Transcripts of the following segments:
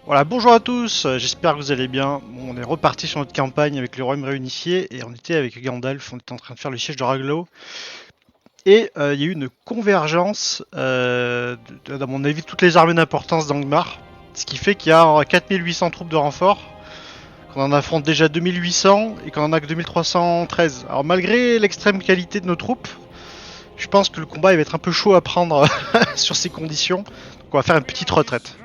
Voilà, bonjour à tous, j'espère que vous allez bien. Bon, on est reparti sur notre campagne avec le royaume réunifié et on était avec Gandalf, on était en train de faire le siège de Raglo. Et il y a eu une convergence à mon avis, toutes les armées d'importance d'Angmar. Ce qui fait qu'il y a 4800 troupes de renfort, qu'on en affronte déjà 2800 et qu'on en a que 2313. Alors malgré l'extrême qualité de nos troupes, je pense que le combat il va être un peu chaud à prendre sur ces conditions. Donc on va faire une petite retraite.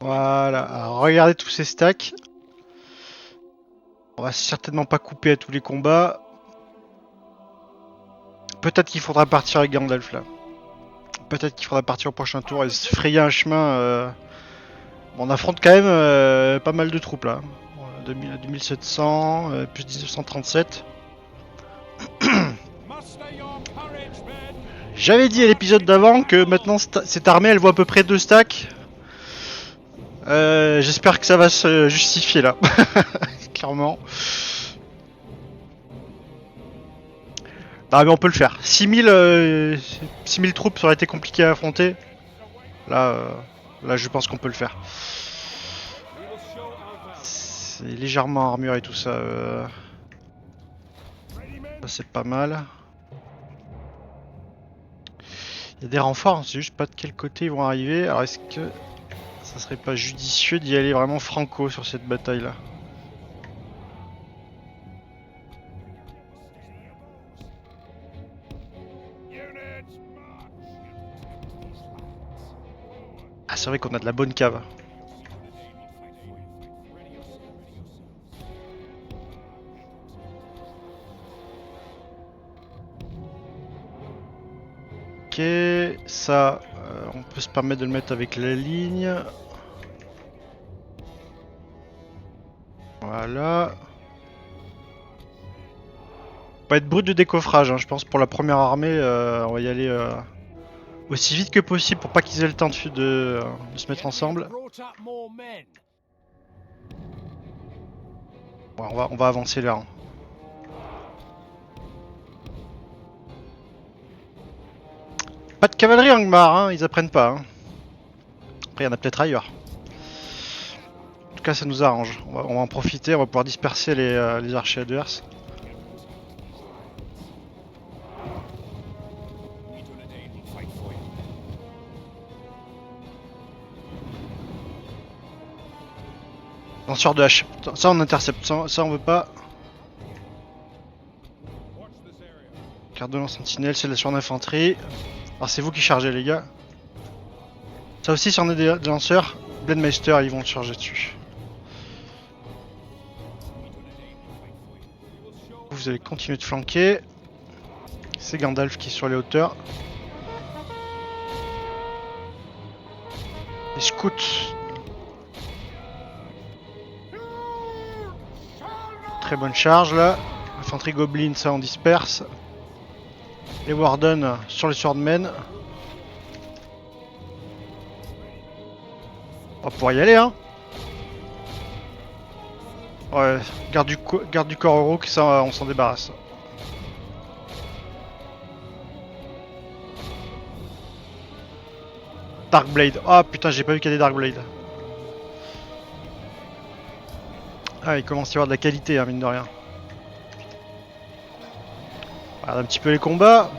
Voilà, alors regardez tous ces stacks. On va certainement pas couper à tous les combats. Peut-être qu'il faudra partir avec Gandalf là. Peut-être qu'il faudra partir au prochain tour et se frayer un chemin. On affronte quand même pas mal de troupes là. 2700, plus 1937. J'avais dit à l'épisode d'avant que maintenant cette armée elle voit à peu près 2 stacks. J'espère que ça va se justifier là. Clairement. Non mais on peut le faire. 6000 troupes ça aurait été compliqué à affronter. Là je pense qu'on peut le faire. C'est légèrement armuré tout ça. Ça c'est pas mal. Il y a des renforts, c'est juste pas de quel côté ils vont arriver. Alors est-ce que ça serait pas judicieux d'y aller vraiment franco sur cette bataille là? Ah c'est vrai qu'on a de la bonne cave. Ok, ça on peut se permettre de le mettre avec la ligne. Voilà. On va être brut de décoffrage, hein. Je pense pour la première armée, on va y aller aussi vite que possible pour pas qu'ils aient le temps de se mettre ensemble. Ouais, on va avancer là. Hein. Pas de cavalerie Angmar, hein, ils apprennent pas. Hein. Après, il y en a peut-être ailleurs. En tout cas, ça nous arrange. On va en profiter, on va pouvoir disperser les archers adverses. Lanceur de hache. Ça, on intercepte. Ça on veut pas. Carte de lance sentinelle, c'est sur l'infanterie. Alors, c'est vous qui chargez, les gars. Ça aussi, si on a des lanceurs, Blendmeister, ils vont charger dessus. Vous allez continuer de flanquer. C'est Gandalf qui est sur les hauteurs. Les scouts. Très bonne charge là. Infanterie Goblin, ça on disperse. Les Warden sur les Swordmen. On va pouvoir y aller hein. Ouais, garde du corps euro, que ça on s'en débarrasse. Darkblade. Ah putain, j'ai pas vu qu'il y a des Darkblade. Ah, il commence à y avoir de la qualité, hein, mine de rien. Regarde un petit peu les combats.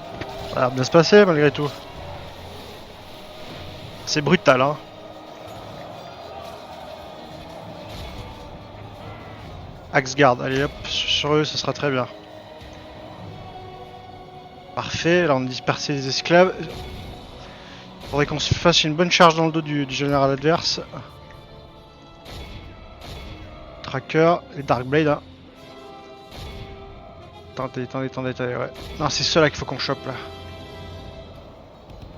Ça a l'air de bien se passer malgré tout. C'est brutal, hein. Axeguard, allez hop, sur eux, ça sera très bien. Parfait, là on a dispersé les esclaves. Faudrait qu'on se fasse une bonne charge dans le dos du général adverse. Tracker, les Darkblade. Hein. Attendez, ouais. Non, c'est ceux-là qu'il faut qu'on chope là.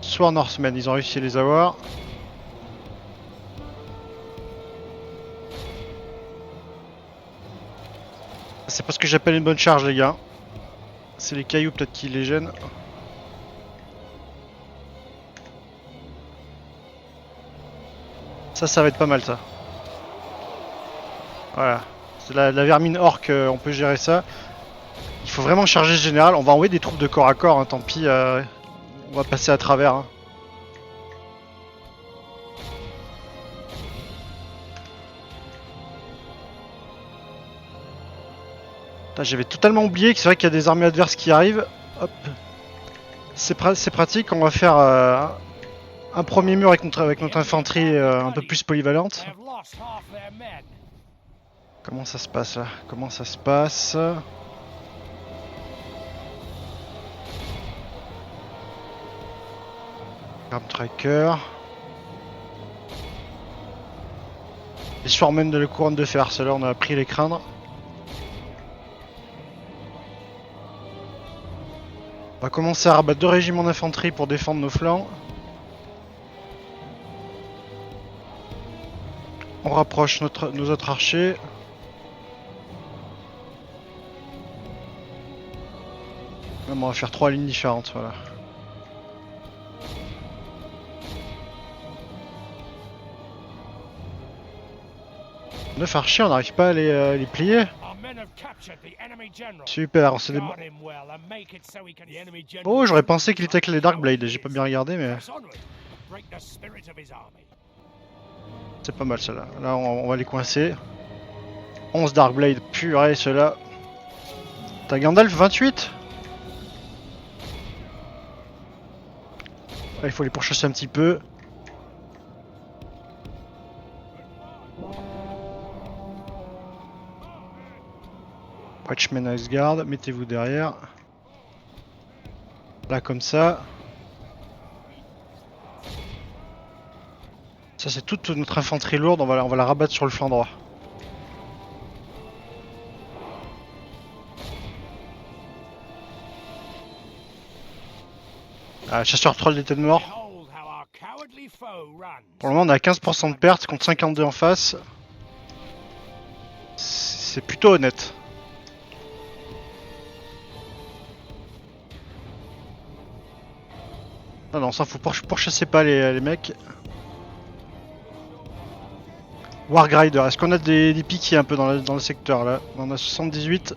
Soit Northmen, ils ont réussi à les avoir. C'est pas ce que j'appelle une bonne charge, les gars. C'est les cailloux peut-être qui les gênent. Ça va être pas mal ça. Voilà. C'est la vermine orque, on peut gérer ça. Il faut vraiment charger ce général. On va envoyer des troupes de corps à corps, hein, tant pis. On va passer à travers. Hein. J'avais totalement oublié que c'est vrai qu'il y a des armées adverses qui arrivent. Hop. C'est pratique, on va faire un premier mur avec notre infanterie un peu plus polyvalente. Comment ça se passe là? Comment ça se passe? Arm tracker. Les swarmen de la couronne de fer, ceux-là on a appris à les craindre. On va commencer à rabattre 2 régiments d'infanterie pour défendre nos flancs. On rapproche nos autres archers. Même on va faire 3 lignes différentes, voilà. Neuf archers, on n'arrive pas à les plier. Super, on s'est Oh, j'aurais pensé qu'il était avec les Darkblade, j'ai pas bien regardé, mais... C'est pas mal, ceux-là. Là, on va les coincer. 11 Darkblade, purée, ceux-là. T'as Gandalf, 28 ? Il faut les pourchasser un petit peu. Watchman Iceguard, mettez-vous derrière. Là comme ça. Ça c'est toute notre infanterie lourde, on va la rabattre sur le flanc droit. Ah, chasseur troll des têtes morts. Pour le moment on a 15% de pertes contre 52 en face. C'est plutôt honnête. Non, non, ça faut pourchasser pas les mecs. Wargrider, est-ce qu'on a des piquiers un peu dans le secteur là? On a 78.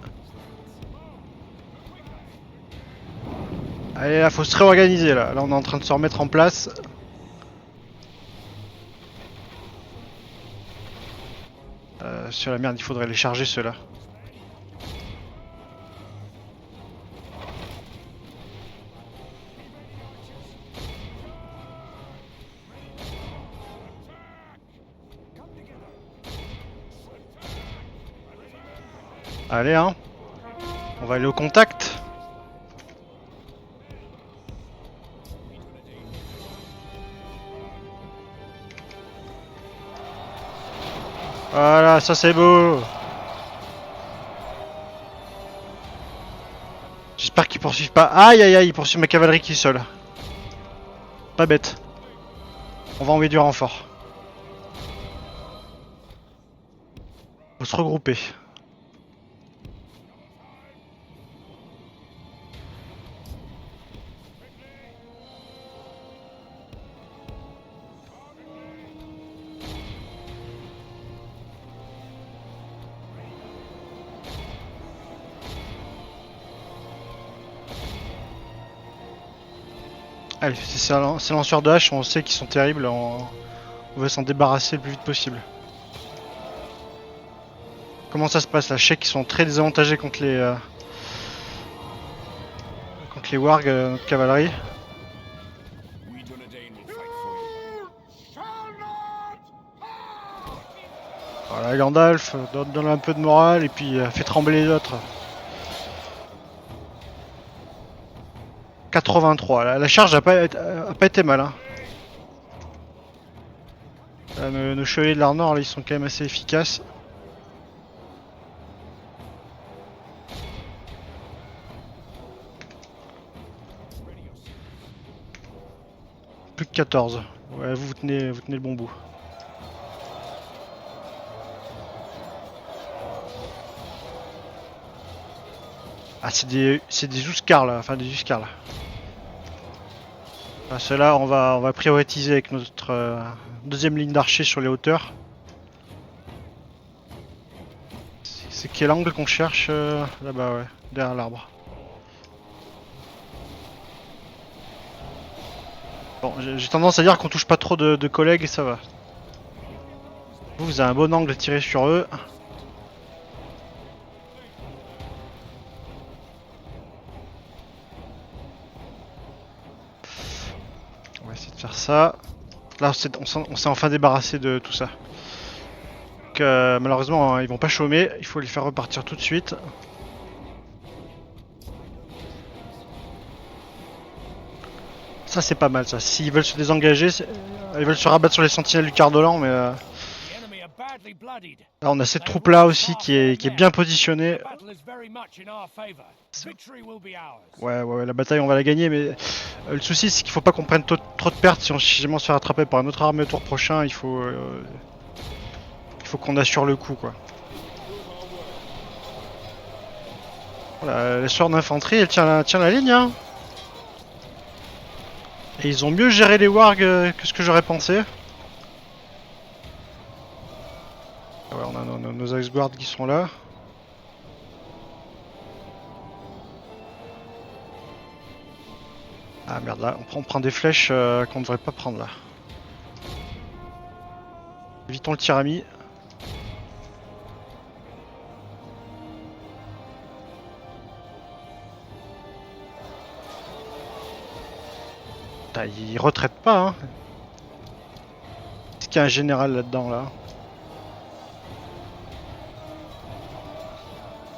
Allez là, faut se réorganiser là. Là on est en train de se remettre en place. Sur la merde, il faudrait les charger ceux-là. Allez hein, on va aller au contact. Voilà, ça c'est beau. J'espère qu'ils poursuivent pas. Aïe aïe aïe, ils poursuivent ma cavalerie qui est seule. Pas bête. On va envoyer du renfort. Faut se regrouper. Allez, ces lanceurs de hache, on sait qu'ils sont terribles, on va s'en débarrasser le plus vite possible. Comment ça se passe là? Je sais qu'ils sont très désavantagés contre les wargs, notre cavalerie. Voilà, Gandalf, donne un peu de morale et puis fait trembler les autres. 83, la charge a pas été mal. Hein. Là, nos chevaliers de l'Arnor, ils sont quand même assez efficaces. Plus que 14. Ouais, vous tenez le bon bout. Ah, c'est des Uskars là, enfin des Uskars là. Ah, ceux-là, on va prioriser avec notre deuxième ligne d'archers sur les hauteurs. C'est quel angle qu'on cherche là-bas, ouais, derrière l'arbre. Bon, j'ai tendance à dire qu'on touche pas trop de collègues et ça va. Vous avez un bon angle à tirer sur eux. Faire ça. Là, on s'est enfin débarrassé de tout ça. Donc, malheureusement, hein, ils vont pas chômer. Il faut les faire repartir tout de suite. Ça, c'est pas mal, ça. S'ils veulent se désengager, ils veulent se rabattre sur les sentinelles du Cardolan, mais... Là, on a cette troupe-là aussi qui est bien positionnée. Ouais, la bataille, on va la gagner, mais le souci, c'est qu'il faut pas qu'on prenne trop de pertes. Si jamais on se fait rattraper par une autre armée au tour prochain, il faut qu'on assure le coup, quoi. Voilà, l'essor d'infanterie, elle tient la ligne, hein. Et ils ont mieux géré les wargs que ce que j'aurais pensé. Ouais, on a nos Iceguards qui sont là. Ah merde, là, on prend des flèches qu'on ne devrait pas prendre là. Évitons le tirami. Putain, il retraite pas, hein. Est-ce qu'il y a un général là-dedans, là,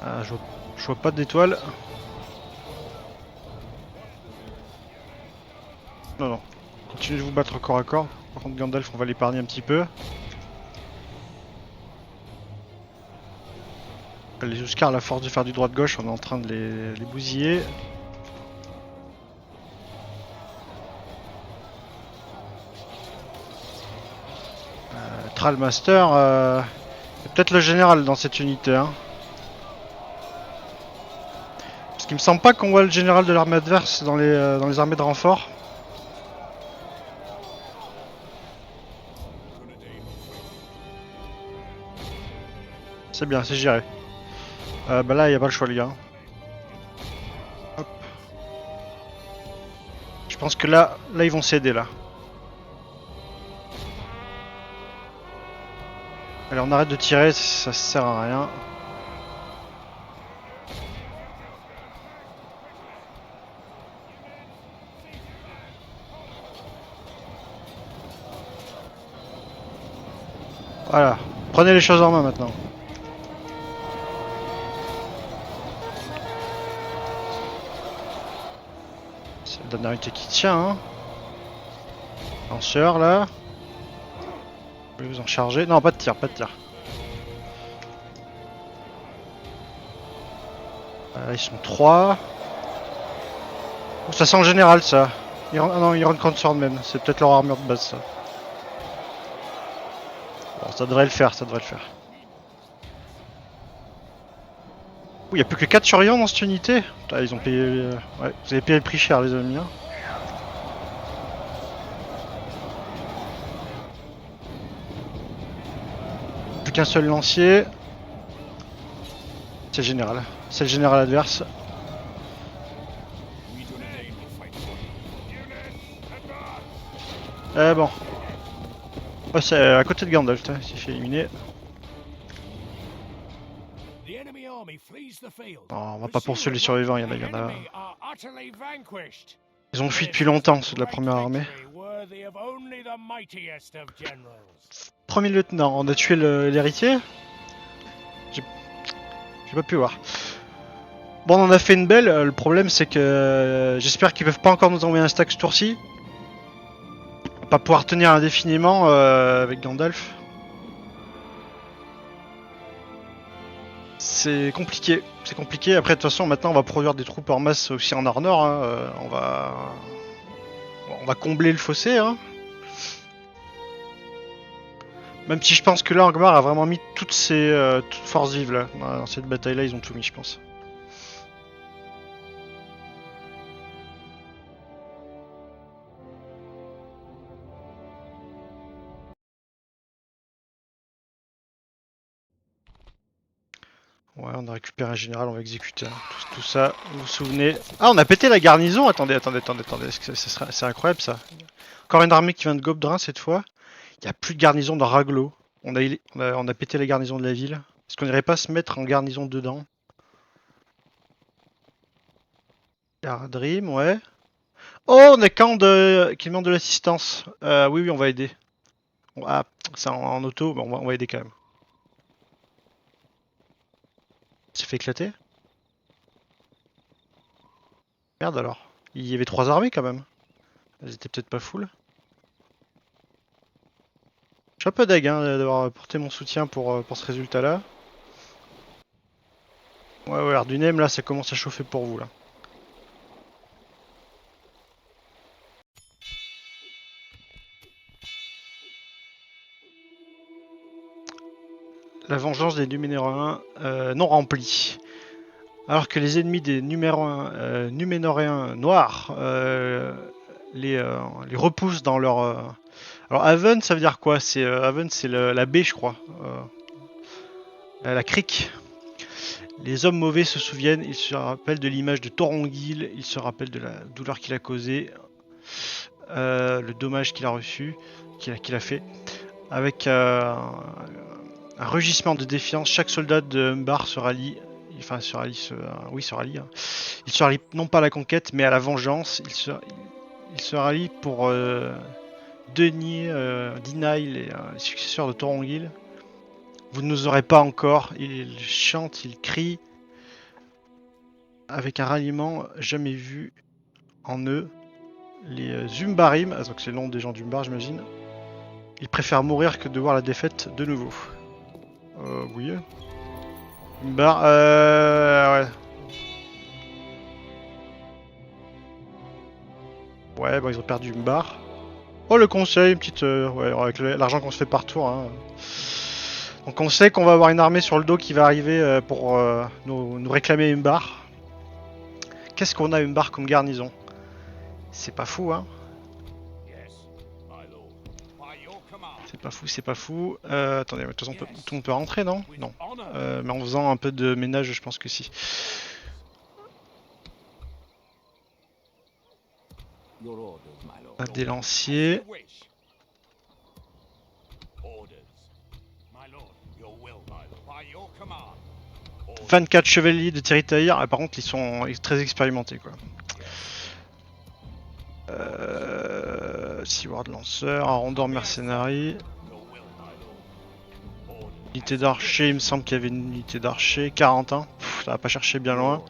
ah, je vois pas d'étoiles. Non. Continuez de vous battre corps à corps. Par contre, Gandalf, on va l'épargner un petit peu. Les Huskars, à la force de faire du droit-gauche, on est en train de les bousiller. Trallmaster, peut-être le général dans cette unité, hein. Parce qu'il me semble pas qu'on voit le général de l'armée adverse dans les armées de renfort. C'est bien, c'est géré. Bah là, il n'y a pas le choix, les gars. Hop. Je pense que là, ils vont céder, là. Allez, on arrête de tirer, ça sert à rien. Voilà, prenez les choses en main maintenant. C'est la dernière unité qui tient, hein. Lanceur là. Vous pouvez vous en charger. Non, pas de tir. Ils sont 3. Oh, ça sent le général, ça. Non, Iron Swordmen. C'est peut-être leur armure de base, ça. Bon, ça devrait le faire. Il n'y a plus que 4 survivants dans cette unité. Putain, ils ont payé... Ouais, vous avez payé le prix cher, les amis. Hein. Plus qu'un seul lancier. C'est le général adverse. Bon. Oh, c'est à côté de Gandalf, il s'est fait éliminer. Oh, on va pas poursuivre les survivants, il y en a. Ils ont fui depuis longtemps, ceux de la première armée. Premier lieutenant, on a tué l'héritier. J'ai pas pu voir. Bon, on en a fait une belle. Le problème, c'est que j'espère qu'ils peuvent pas encore nous envoyer un stack ce tour-ci. On va pas pouvoir tenir indéfiniment avec Gandalf. C'est compliqué. Après, de toute façon, maintenant, on va produire des troupes en masse aussi en Nord. Hein. On va combler le fossé. Hein. Même si je pense que là, Angmar a vraiment mis toutes ses forces vives là. Dans cette bataille-là, ils ont tout mis, je pense. Ouais, on a récupéré un général, on va exécuter tout ça. Vous vous souvenez? Ah, on a pété la garnison. Attendez. C'est incroyable ça. Encore une armée qui vient de Gobdrin cette fois. Il n'y a plus de garnison dans Raglo. On a pété la garnison de la ville. Est-ce qu'on irait pas se mettre en garnison dedans? Dream, ouais. Oh, on a Kand qui demande de l'assistance. Oui, oui, on va aider. Ah, c'est en auto, mais on va aider quand même. Il s'est fait éclater? Merde alors. Il y avait 3 armées quand même. Elles étaient peut-être pas full. Je suis un peu deg d'avoir apporté mon soutien pour ce résultat-là. Ouais, ouais, Ardunem, là, ça commence à chauffer pour vous, là. La vengeance des Numénoréens non remplie. Alors que les ennemis des Numénoréens noirs les repoussent dans leur... Alors Haven, ça veut dire quoi? Haven, c'est la baie, je crois. La crique. Les hommes mauvais se souviennent, ils se rappellent de l'image de Thorongil, ils se rappellent de la douleur qu'il a causée, le dommage qu'il a reçu, qu'il a fait. Avec un rugissement de défiance, chaque soldat de Umbar se rallie. Enfin, se rallie. Oui, se rallie. Hein. Il se rallie non pas à la conquête, mais à la vengeance. Il se rallie pour Denis, Dinail, les successeurs de Thorongil. Vous ne nous aurez pas encore. Il chante, il crie, avec un ralliement jamais vu en eux. Les Umbarim, donc c'est le nom des gens d'Umbar, j'imagine. Ils préfèrent mourir que de voir la défaite de nouveau. Oui. Umbar, ouais. Ouais, bon, ils ont perdu Umbar. Oh, le conseil, une petite. Ouais, avec l'argent qu'on se fait par tour. Hein. Donc, on sait qu'on va avoir une armée sur le dos qui va arriver pour nous réclamer Umbar. Qu'est-ce qu'on a Umbar comme garnison? C'est pas fou, hein. C'est pas fou, c'est pas fou. Attendez, de toute façon, tout le monde peut rentrer, non? Non. Mais en faisant un peu de ménage, je pense que si. Des lanciers. 24 chevaliers de Territaïr. Par contre, ils sont très expérimentés, quoi. Seaward Lanceur, Arondor Mercenary. Unité d'archer, il me semble qu'il y avait une unité d'archer. 41, ça va pas chercher bien loin.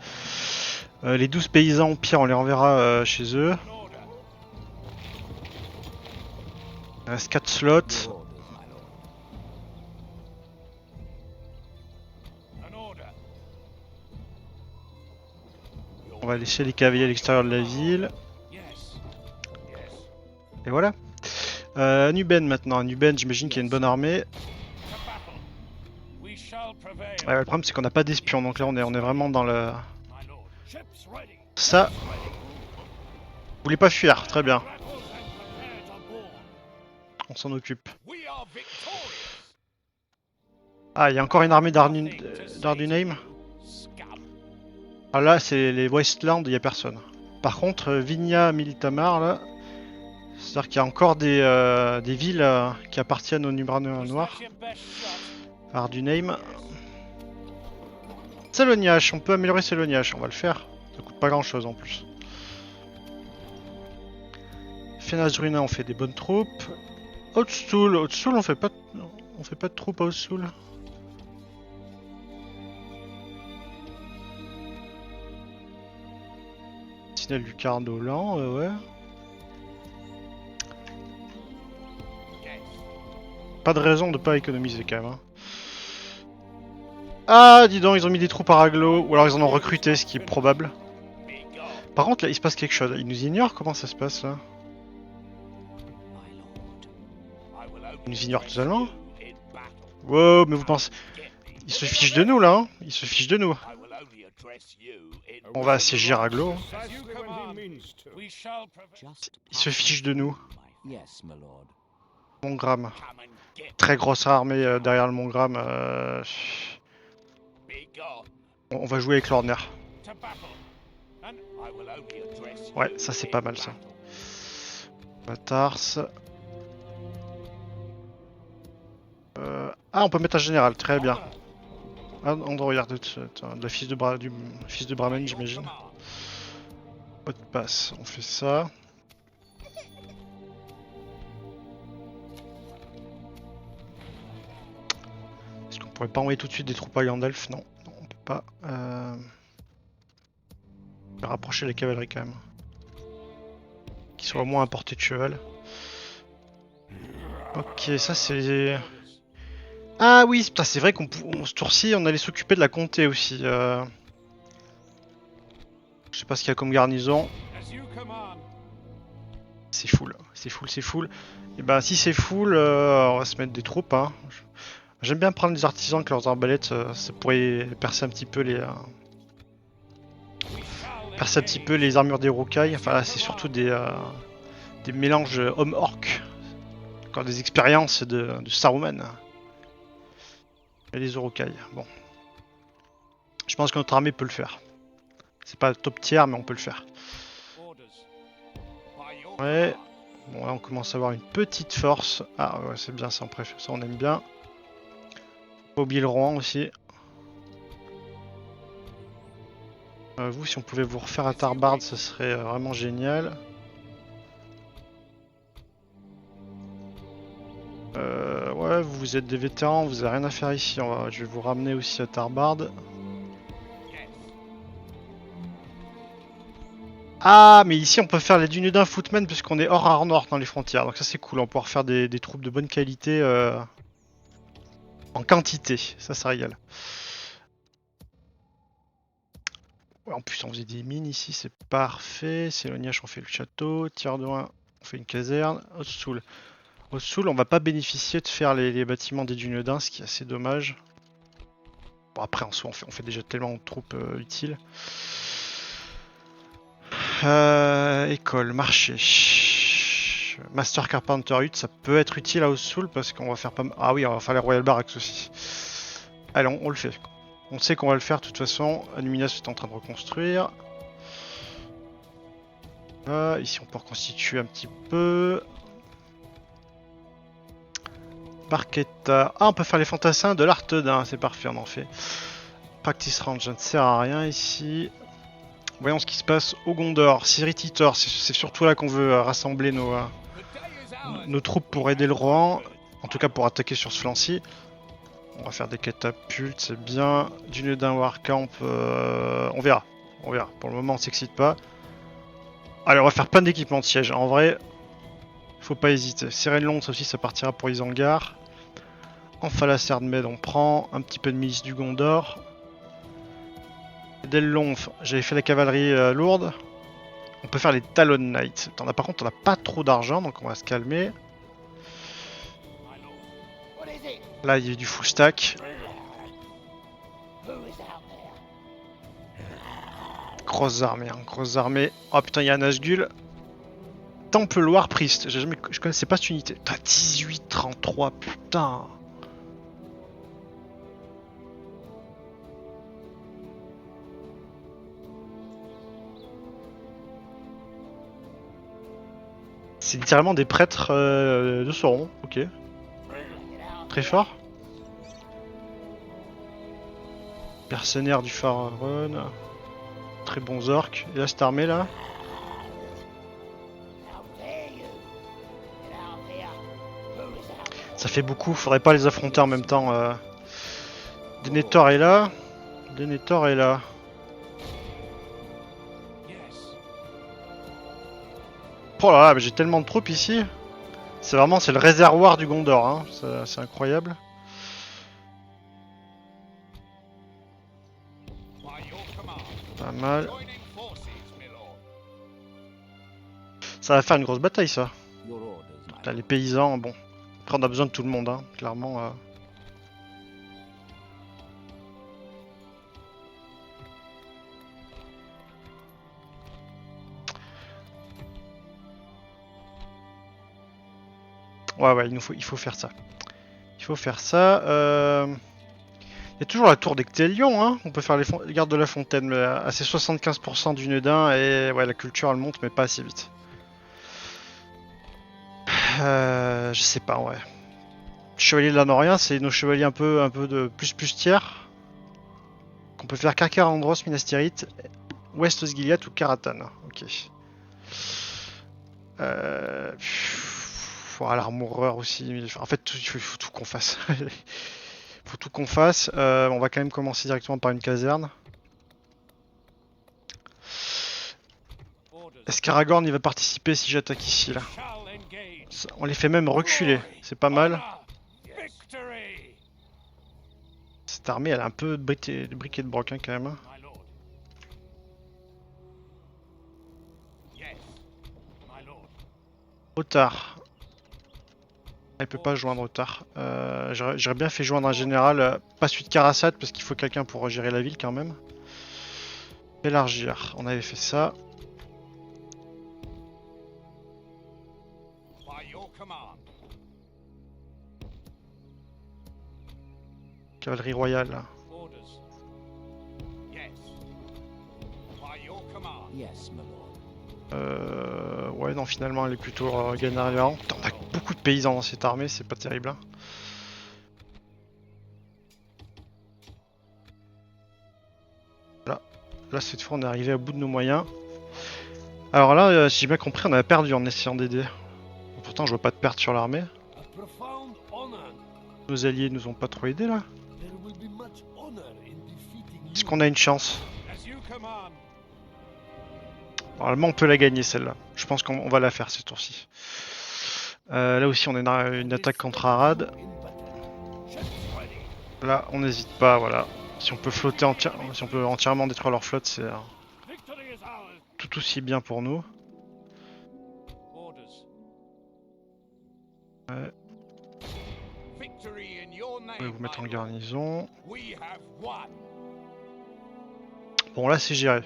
Les 12 paysans, au pire, on les renverra chez eux. Il reste 4 slots. On va laisser les cavaliers à l'extérieur de la ville. Et voilà. Nuben maintenant. Nuben, j'imagine qu'il y a une bonne armée. Le problème, c'est qu'on n'a pas d'espions, donc là, on est vraiment dans le... Ça... Vous voulez pas fuir, très bien. On s'en occupe. Ah, il y a encore une armée d'Arduneim. Ah là, c'est les Westlands, il n'y a personne. Par contre, Vigna Militamar, là... C'est-à-dire qu'il y a encore des villes qui appartiennent aux Numénoréens noirs. Arduneim. Saloniache, on peut améliorer Saloniache, on va le faire. Ça coûte pas grand-chose en plus. Fenazruna, on fait des bonnes troupes. Outstool, on fait pas de troupes à Outstool. Sentinelle du Cardolan, ouais. Pas de raison de pas économiser quand même. Hein. Ah, dis donc, ils ont mis des troupes à Raglo, ou alors ils en ont recruté, ce qui est probable. Par contre, là, il se passe quelque chose. Ils nous ignorent, comment ça se passe là? Ils nous ignorent totalement? Wow, mais vous pensez... Ils se fichent de nous là, hein. Ils se fichent de nous. On va assiéger Raglo. Ils se fichent de nous. Mongramme. Très grosse armée derrière le Mongramme. On va jouer avec l'Ordner. Ouais, ça c'est pas mal ça. Batars. Ah, on peut mettre un général, très bien. Ah, on regarde de la du fils de Brahman, j'imagine. Mot de passe, on fait ça. pourrait pas envoyer tout de suite des troupes à Gandalf, non, non on peut pas. On va rapprocher les cavaleries quand même. Qui soient au moins à portée de cheval. Ok, ça c'est... Ah oui, c'est vrai qu'on ce tour-ci on allait s'occuper de la comté aussi. Je sais pas ce qu'il y a comme garnison. C'est full, c'est full, c'est full. Et bah si c'est full, on va se mettre des troupes. Hein. J'aime bien prendre les artisans avec leurs arbalètes, ça pourrait percer un petit peu les... percer un petit peu les armures des rocailles. Enfin là c'est surtout des mélanges homme-orc. Encore des expériences de Saruman. Et les Orokai. Bon. Je pense que notre armée peut le faire. C'est pas top tier, mais on peut le faire. Ouais. Bon, là, on commence à avoir une petite force. Ah, ouais, c'est bien ça, on préfère ça, on aime bien. Faut pas oublier le Rohan aussi. Vous, si on pouvait vous refaire à Tarbard, ce serait vraiment génial. Ouais, vous êtes des vétérans, vous avez rien à faire ici. Je vais vous ramener aussi à Tarbard. Ah, mais ici on peut faire les dunes d'un footman puisqu'on est hors Arnor dans les frontières. Donc ça c'est cool, on va pouvoir faire des troupes de bonne qualité en quantité. Ça régale. Ouais, en plus on faisait des mines ici, c'est parfait. Céloniache on fait le château. Tiers de 1 on fait une caserne. Ossoul. Ossoul on va pas bénéficier de faire les bâtiments des dunes d'un, ce qui est assez dommage. Bon après en soi on fait déjà tellement de troupes utiles. École, marché. Master Carpenter Hut, ça peut être utile à Ossoul parce qu'on va faire pas mal. Ah oui, on va faire les Royal Barracks aussi. Allez, on le fait. On sait qu'on va le faire de toute façon. Anuminas est en train de reconstruire. Ici, on peut reconstituer un petit peu. Barquetta. Ah, on peut faire les fantassins de l'Artedin. C'est parfait, on en fait. Practice Range, ça ne sert à rien ici. Voyons ce qui se passe au Gondor. Sirititor, c'est surtout là qu'on veut rassembler nos troupes pour aider le Rohan. En tout cas pour attaquer sur ce flanc-ci. On va faire des catapultes, c'est bien. Dune d'un Warcamp, on verra. On verra. Pour le moment on s'excite pas. Allez, on va faire plein d'équipements de siège. En vrai, faut pas hésiter. Seren ça aussi ça partira pour Isengard. En Falasser de Med on prend. Un petit peu de milice du Gondor. Delonf, j'avais fait la cavalerie lourde. On peut faire les Talon Knights. Par contre, on n'a pas trop d'argent, donc on va se calmer. Là, il y a du full stack. Grosses armées, hein, grosses armées. Oh putain, il y a un Nazgûl. Temple Loire Priest. Je connaissais pas cette unité. 18-33, putain. C'est littéralement des prêtres de Sauron, ok. Très fort. Mercenaires du Pharaon. Très bons orques. Et là, cette armée là. Ça fait beaucoup, faudrait pas les affronter en même temps. Denethor est là. Denethor est là. Oh là là, mais j'ai tellement de troupes ici. C'est le réservoir du Gondor, hein. C'est incroyable. Pas mal. Ça va faire une grosse bataille ça. Là, les paysans, bon. Après on a besoin de tout le monde, hein, clairement. Ouais, il faut faire ça. Il faut faire ça. Il y a toujours la tour d'Ectélion, hein. On peut faire les gardes de la fontaine, mais à ses 75% du Nedin, et ouais, la culture elle monte, mais pas assez vite. Je sais pas, ouais. Chevalier de l'Anorien, c'est nos chevaliers un peu de plus tiers. Qu'on peut faire Karkar, Andros, Minas-Tirith, West Osgiliath ou Karatan. Ok. L'armureur aussi. En fait, il faut tout qu'on fasse. Faut tout qu'on fasse. On va quand même commencer directement par une caserne. Est-ce qu'Aragorn il va participer si j'attaque ici là? On les fait même reculer, c'est pas mal. Cette armée elle a un peu de briquet de broc hein, quand même. Ottar. Elle peut pas joindre Ottar. J'aurais bien fait joindre un général, pas celui de Karasat parce qu'il faut quelqu'un pour gérer la ville quand même. Élargir, on avait fait ça. Cavalerie royale. Ouais, non, finalement, elle est plutôt gagnante. On a beaucoup de paysans dans cette armée, c'est pas terrible. Hein. Là, cette fois, on est arrivé au bout de nos moyens. Alors là, si j'ai bien compris, on a perdu en essayant d'aider. Pourtant, je vois pas de perte sur l'armée. Nos alliés nous ont pas trop aidés là. Est-ce qu'on a une chance? Normalement, on peut la gagner celle-là. Je pense qu'on va la faire ce tour-ci. Là aussi, on a une attaque contre Arad. Là, on n'hésite pas, voilà. Si on peut flotter si on peut entièrement détruire leur flotte, c'est tout aussi bien pour nous. Ouais. On va vous mettre en garnison. Bon, là, c'est géré.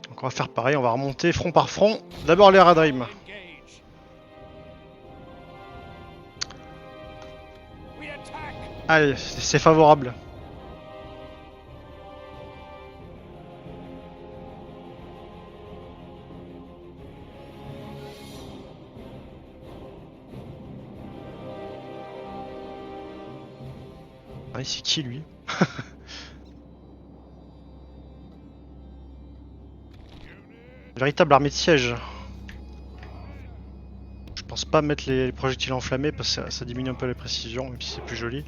Donc on va faire pareil, on va remonter front par front. D'abord les Haradrim. Allez, c'est favorable. Ah, c'est qui lui? Véritable armée de siège. Je pense pas mettre les projectiles enflammés parce que ça diminue un peu la précision, même si c'est plus joli.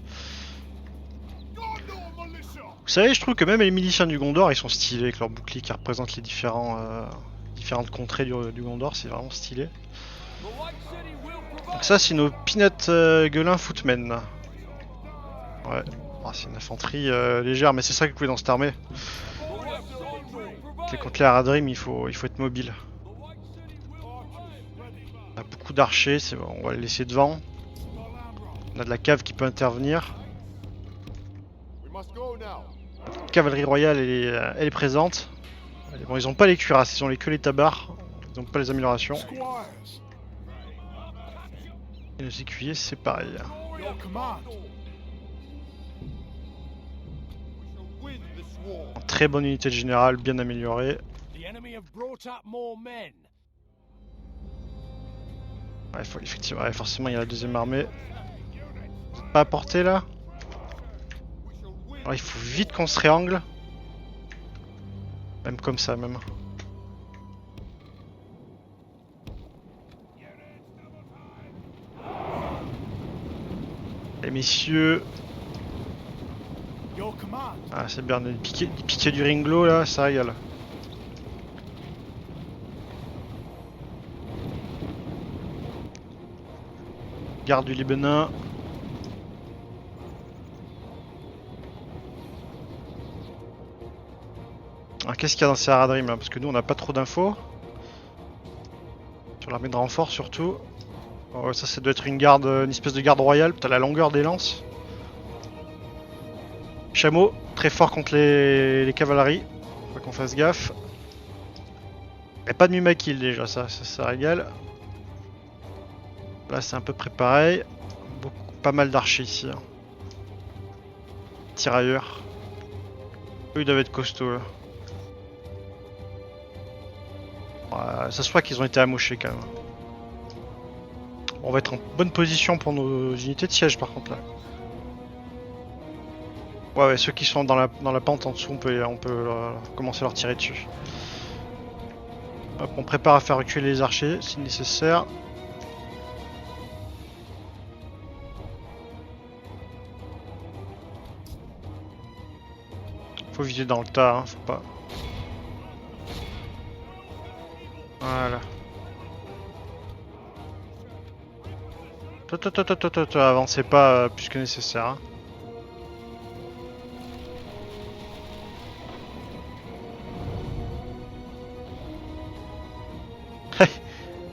Vous savez, je trouve que même les miliciens du Gondor, ils sont stylés avec leurs boucliers qui représentent les différentes contrées du Gondor, c'est vraiment stylé. Donc ça, c'est nos peanut gueulins footmen. Ouais, oh, c'est une infanterie légère, mais c'est ça que vous pouvez dans cette armée. Contre les Haradrim, il faut être mobile. On a beaucoup d'archers, c'est bon, on va les laisser devant. On a de la cave qui peut intervenir. La cavalerie royale, elle est présente. Bon, ils ont pas les cuirasses, ils ont que les tabards. Ils ont pas les améliorations. Et nos écuyers, c'est pareil. Très bonne unité de général, bien améliorée. Ouais, effectivement, ouais, forcément il y a la deuxième armée. Vous êtes pas à portée là? Alors, il faut vite qu'on se réangle. Même comme ça même. Et messieurs. Ah c'est bien, des piquets du ringlo là, ça régale. Garde du Libenin. Alors qu'est-ce qu'il y a dans ces Haradrim là? Parce que nous on n'a pas trop d'infos. Sur l'armée de renfort surtout. Oh, ça doit être une garde, une espèce de garde royale, peut-être la longueur des lances. Chameau, très fort contre les cavaleries. Faut qu'on fasse gaffe. Y'a pas de Mumakil déjà, ça régale. Là c'est à peu près pareil. Pas mal d'archers ici. Hein. Tirailleurs. Eux ils doivent être costauds. Ça se voit qu'ils ont été amochés quand même. On va être en bonne position pour nos unités de siège par contre là. Ouais, ceux qui sont dans la pente en dessous, on peut commencer à leur tirer dessus. Hop, on prépare à faire reculer les archers si nécessaire. Faut viser dans le tas, hein, faut pas. Voilà. Toi, avancez pas plus que nécessaire. Hein.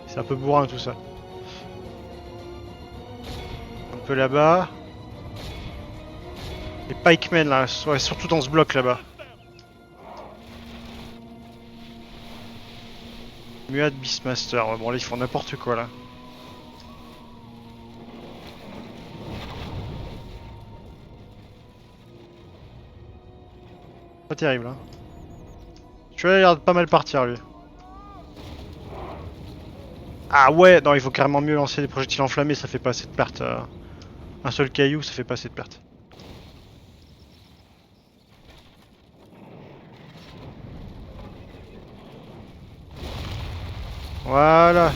C'est un peu bourrin tout ça. Un peu là-bas. Les pikemen là, ouais, surtout dans ce bloc là-bas. Muad Beastmaster, ouais, bon là ils font n'importe quoi là. Pas terrible hein. Tu vois, il a l'air de pas mal partir lui. Ah ouais, non il faut carrément mieux lancer des projectiles enflammés, ça fait pas assez de pertes. Un seul caillou, ça fait pas assez de pertes. Voilà.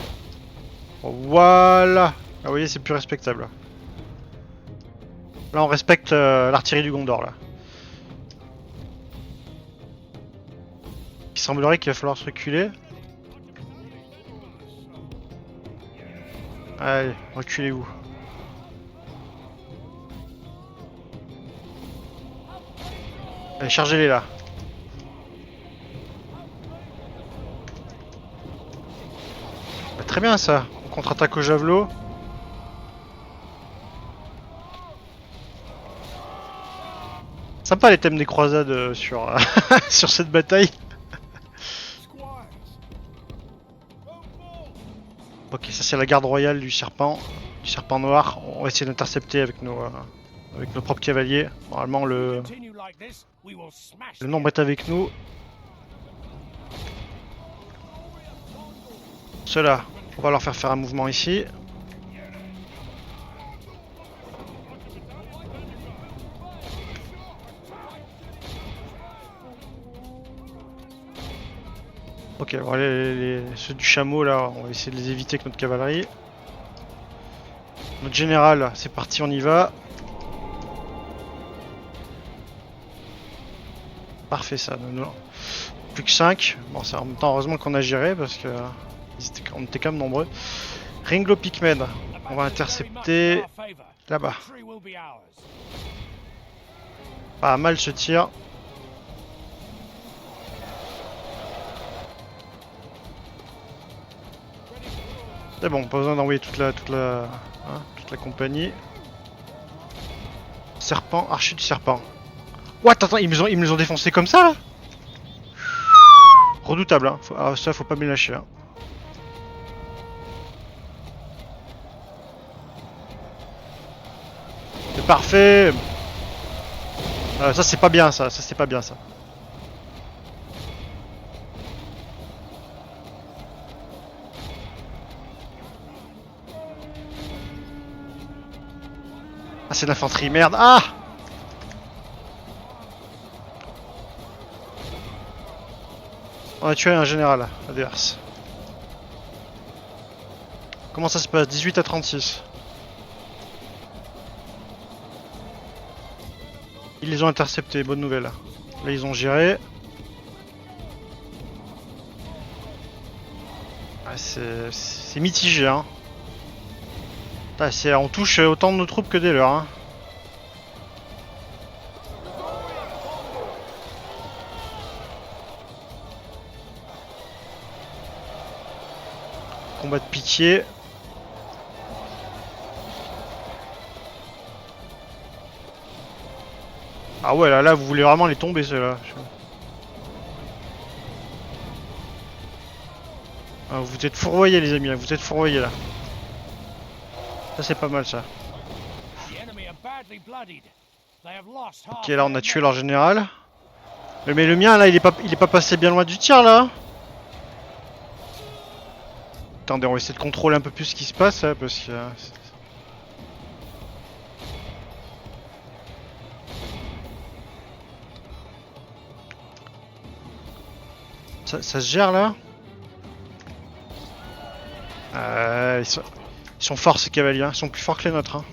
Voilà. Ah vous voyez, c'est plus respectable. Là on respecte l'artillerie du Gondor là. Il semblerait qu'il va falloir se reculer. Allez, reculez-vous. Allez, chargez-les là. Bah, très bien ça. On contre-attaque au javelot. Sympa les thèmes des croisades sur, sur cette bataille. Ok, ça c'est la garde royale du serpent noir. On va essayer d'intercepter avec nos propres cavaliers. Normalement le nombre est avec nous. Ceux-là, on va leur faire un mouvement ici. Ok, bon, ceux du chameau là, on va essayer de les éviter avec notre cavalerie. Notre général, c'est parti, on y va. Parfait ça, plus que 5. Bon, c'est en même temps heureusement qu'on a géré parce que on était quand même nombreux. Ringlo Pikmen, on va intercepter là-bas. Pas mal ce tir. C'est bon, pas besoin d'envoyer toute la compagnie. Serpent, archer du serpent. What? Attends, ils me les ont défoncé comme ça là? Redoutable, hein. Ça, faut pas me lâcher. Hein. C'est parfait. Ça, c'est pas bien ça. Ça, c'est pas bien ça. Ah, c'est de l'infanterie, merde. Ah! On a tué un général adverse. Comment ça se passe? 18 à 36. Ils les ont interceptés, bonne nouvelle. Là, ils ont géré. Ah, c'est mitigé, hein. On touche autant de nos troupes que des leurs, hein. Combat de pitié. Ah ouais, là, vous voulez vraiment les tomber, ceux-là. Ah, vous êtes fourvoyés, les amis, là. Vous êtes fourvoyés, là. Ça, c'est pas mal, ça. Ok, là, on a tué leur général. Mais le mien, là, il est pas passé bien loin du tir, là. Attendez, on va essayer de contrôler un peu plus ce qui se passe, là, parce que... Ça se gère, là. Ils sont forts, ces cavaliers, hein. Ils sont plus forts que les nôtres, hein.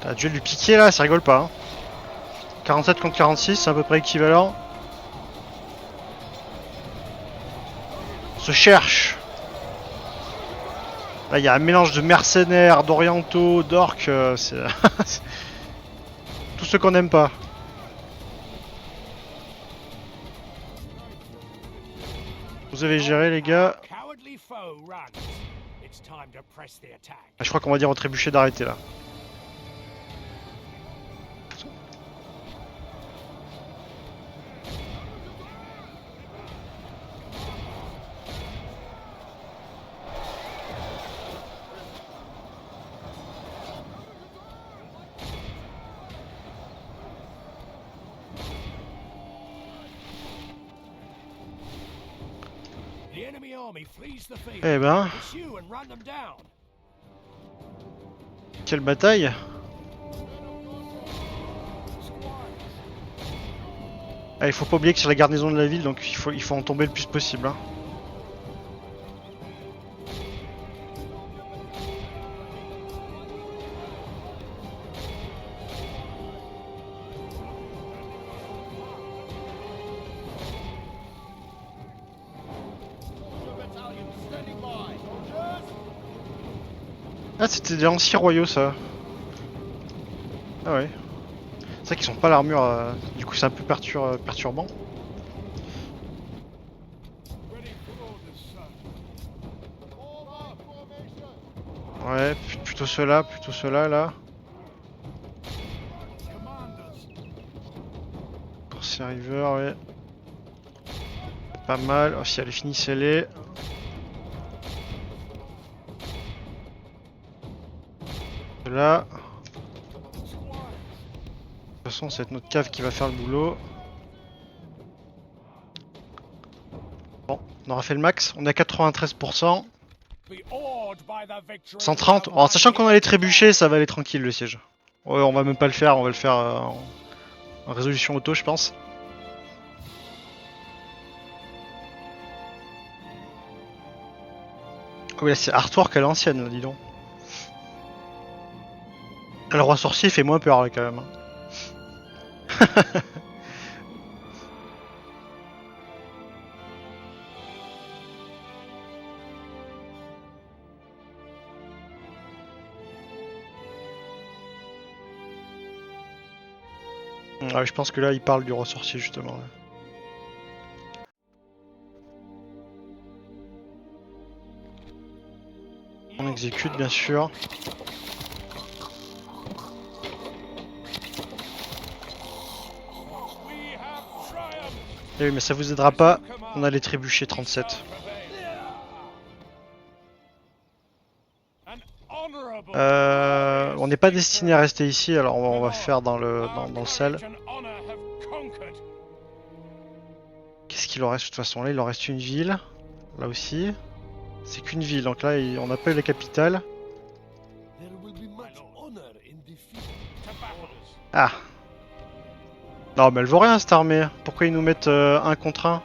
T'as duel du piqué là, ça rigole pas. Hein. 47 contre 46, c'est à peu près équivalent. On se cherche. Là, il y a un mélange de mercenaires, d'orientaux, d'orques. C'est tout ce qu'on n'aime pas. Vous avez géré, les gars. Ah, je crois qu'on va dire au trébuchet d'arrêter là. Eh ben, quelle bataille! Ah, il faut pas oublier que c'est la garnison de la ville, donc il faut en tomber le plus possible. Hein. Ah, c'était des anciens royaux, ça. Ah ouais. C'est vrai qu'ils sont pas l'armure, du coup c'est un peu perturbant. Ouais, plutôt ceux-là, là. Corsair River, ouais. Pas mal. Oh, si elle est finie, c'est-les. Là. De toute façon, c'est notre cave qui va faire le boulot. Bon, on aura fait le max. On est à 93%. 130. En sachant qu'on a les trébuchets, ça va aller tranquille le siège. Ouais, on va même pas le faire, on va le faire en résolution auto, je pense. Oh, oui, là c'est artwork à l'ancienne, là, dis donc. Le roi sorcier fait moins peur là quand même. Ouais, je pense que là il parle du roi sorcier justement. Là. On exécute bien sûr. Et oui, mais ça vous aidera pas. On a les trébuchets 37. On n'est pas destiné à rester ici, alors on va faire dans le salle. Qu'est-ce qu'il en reste de toute façon? Là, il en reste une ville. Là aussi. C'est qu'une ville, donc là, on n'a pas eu la capitale. Ah. Non, mais elle vaut rien cette armée. Pourquoi ils nous mettent un contre un?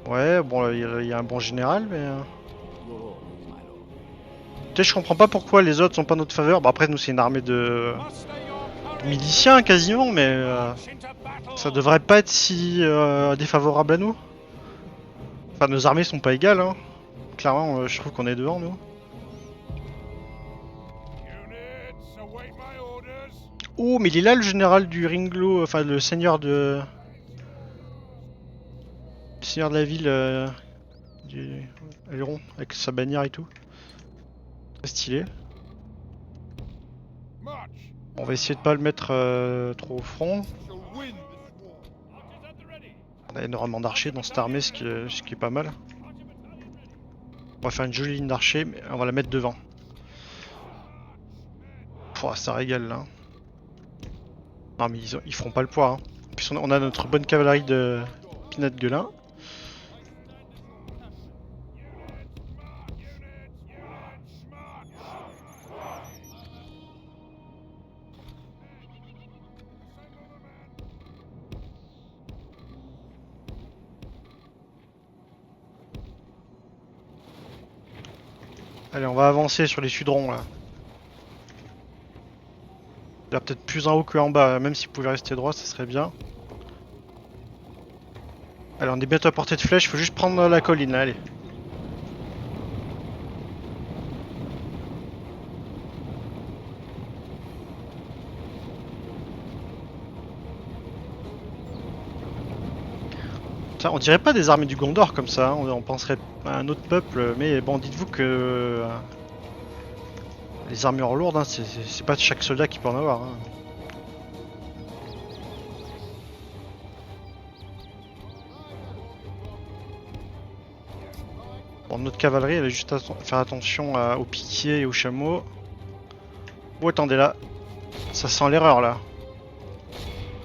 Ouais, bon, il y a un bon général, mais... Peut-être je comprends pas pourquoi les autres sont pas en notre faveur. Bon, après, nous, c'est une armée de miliciens, quasiment, mais... ça devrait pas être si défavorable à nous. Enfin, nos armées sont pas égales, hein. Clairement, je trouve qu'on est devant, nous. Oh, mais il est là, le général du Ringlo, enfin, le seigneur de... Le seigneur de la ville du Aileron, avec sa bannière et tout. Très stylé. On va essayer de pas le mettre trop au front. On a énormément d'archers dans cette armée, ce qui est pas mal. On va faire une jolie ligne d'archers, mais on va la mettre devant. Pouah, ça régale là. Non mais ils feront pas le poids. Hein. En plus on a notre bonne cavalerie de Pinat Gueulin. Allez, on va avancer sur les sudrons là. Il y a peut-être plus en haut que en bas, même s'il pouvait rester droit, ça serait bien. Allez, on est bientôt à portée de flèche, faut juste prendre la colline là, allez. Tiens, on dirait pas des armées du Gondor comme ça, hein. On penserait à un autre peuple, mais bon, dites-vous que les armures lourdes, hein, c'est pas chaque soldat qui peut en avoir. Hein. Bon, notre cavalerie, elle a juste à faire attention aux piquiers et aux chameaux. Oh, attendez là, ça sent l'erreur là.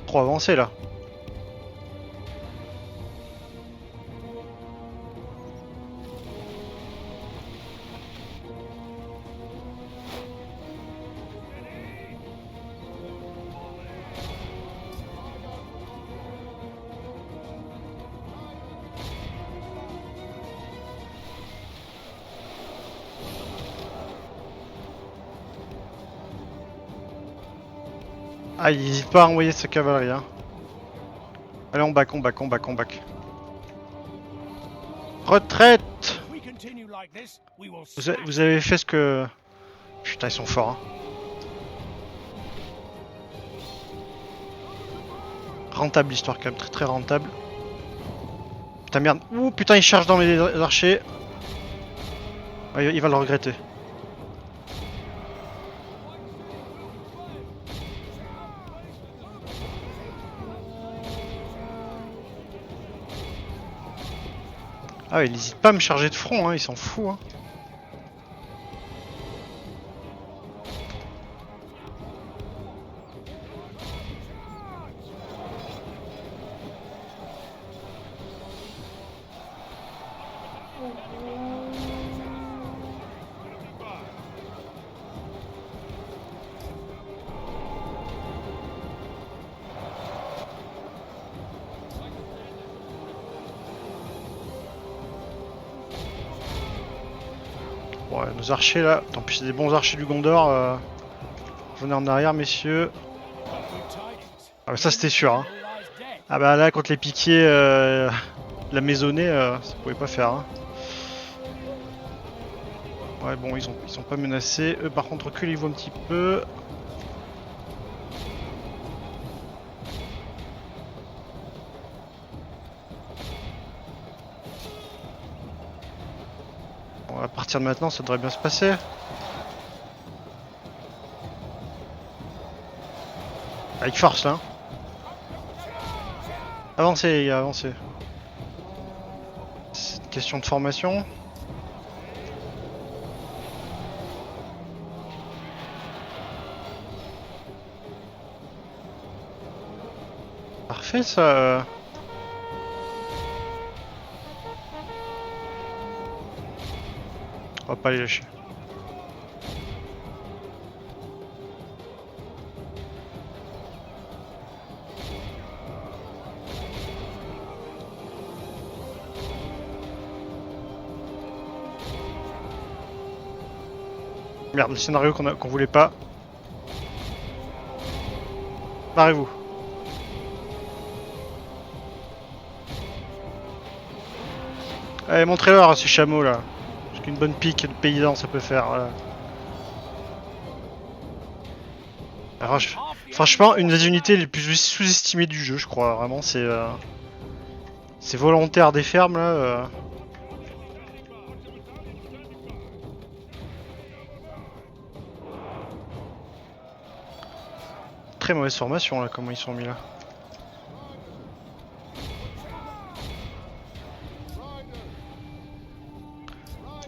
Trop avancé là. Ah, il hésite pas à envoyer sa cavalerie. Hein. Allez, on back, on back, on back, on back. Retraite! Vous avez fait ce que... Putain, ils sont forts. Hein. Rentable l'histoire quand même, très très rentable. Putain merde. Ouh putain, il charge dans mes archers. Ah, il va le regretter. Ah, il hésite pas à me charger de front, hein, il s'en fout. Hein. Ouais, nos archers là, tant pis c'est des bons archers du Gondor. Venez en arrière messieurs. Ah bah ça c'était sûr. Hein. Ah bah là contre les piquiers, la maisonnée, ça pouvait pas faire. Hein. Ouais bon ils sont pas menacés. Eux par contre reculez-vous un petit peu. Bon, à partir de maintenant ça devrait bien se passer. Avec force là. Hein. Avancez les gars, avancez. C'est une question de formation. Parfait ça. On va pas les lâcher. Merde, le scénario qu'on voulait pas. Barrez-vous. Allez, montrez-leur à ces chameaux là. Parce qu'une bonne pique de paysan ça peut faire. Voilà. Alors, franchement, une des unités les plus sous-estimées du jeu, je crois. Vraiment, c'est volontaire des fermes là. Très mauvaise formation là, comment ils sont mis là.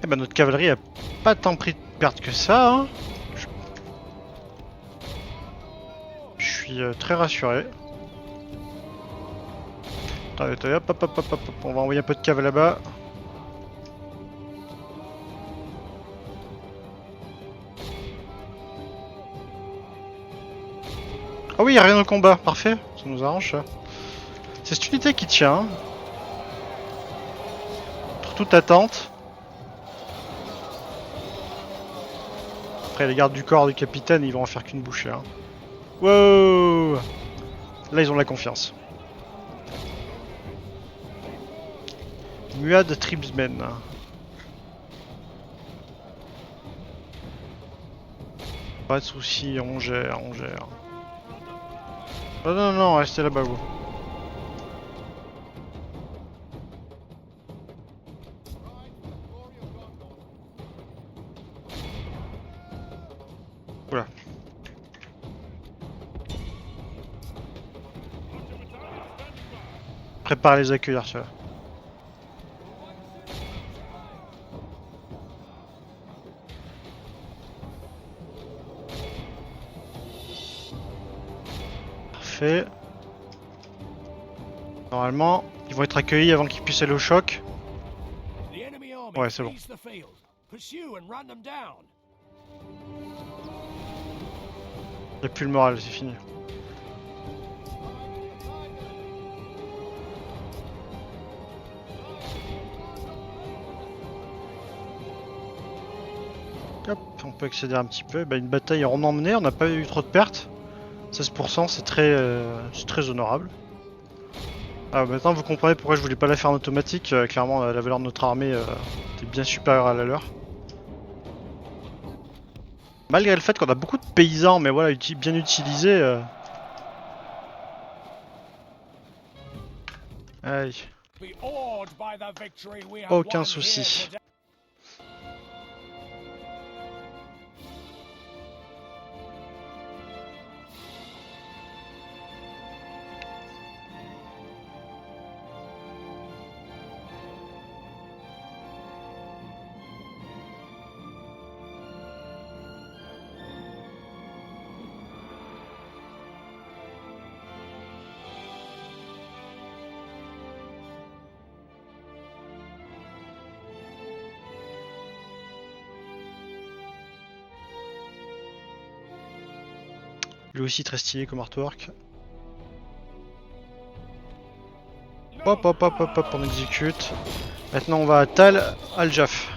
Eh ben notre cavalerie a pas tant pris de perte que ça. Hein. Je suis très rassuré. Attendez, hop, hop, hop, hop, hop, on va envoyer un peu de cave là-bas. Ah oui, il n'y a rien au combat, parfait, ça nous arrange ça. C'est cette unité qui tient. Hein. Contre toute attente. Après, les gardes du corps du capitaine, ils vont en faire qu'une bouchée. Hein. Wow! Là, ils ont la confiance. Muad Tribesmen. Pas de soucis, on gère, on gère. Oh non, non, restez là-bas, vous. Voilà. Prépare les accueillir, ceux-là. Parfait. Normalement, ils vont être accueillis avant qu'ils puissent aller au choc. Ouais, c'est bon. Y'a plus le moral, c'est fini. Hop, on peut accéder un petit peu. Bah, une bataille en emmenée, on n'a pas eu trop de pertes. 16%, c'est très honorable. Ah, maintenant vous comprenez pourquoi je voulais pas la faire en automatique. Clairement, la valeur de notre armée était bien supérieure à la leur. Malgré le fait qu'on a beaucoup de paysans, mais voilà, bien utilisés. Allez. Aucun souci. Lui aussi très stylé comme artwork. Hop hop hop hop hop, on exécute. Maintenant on va à Tal Al-Jaf.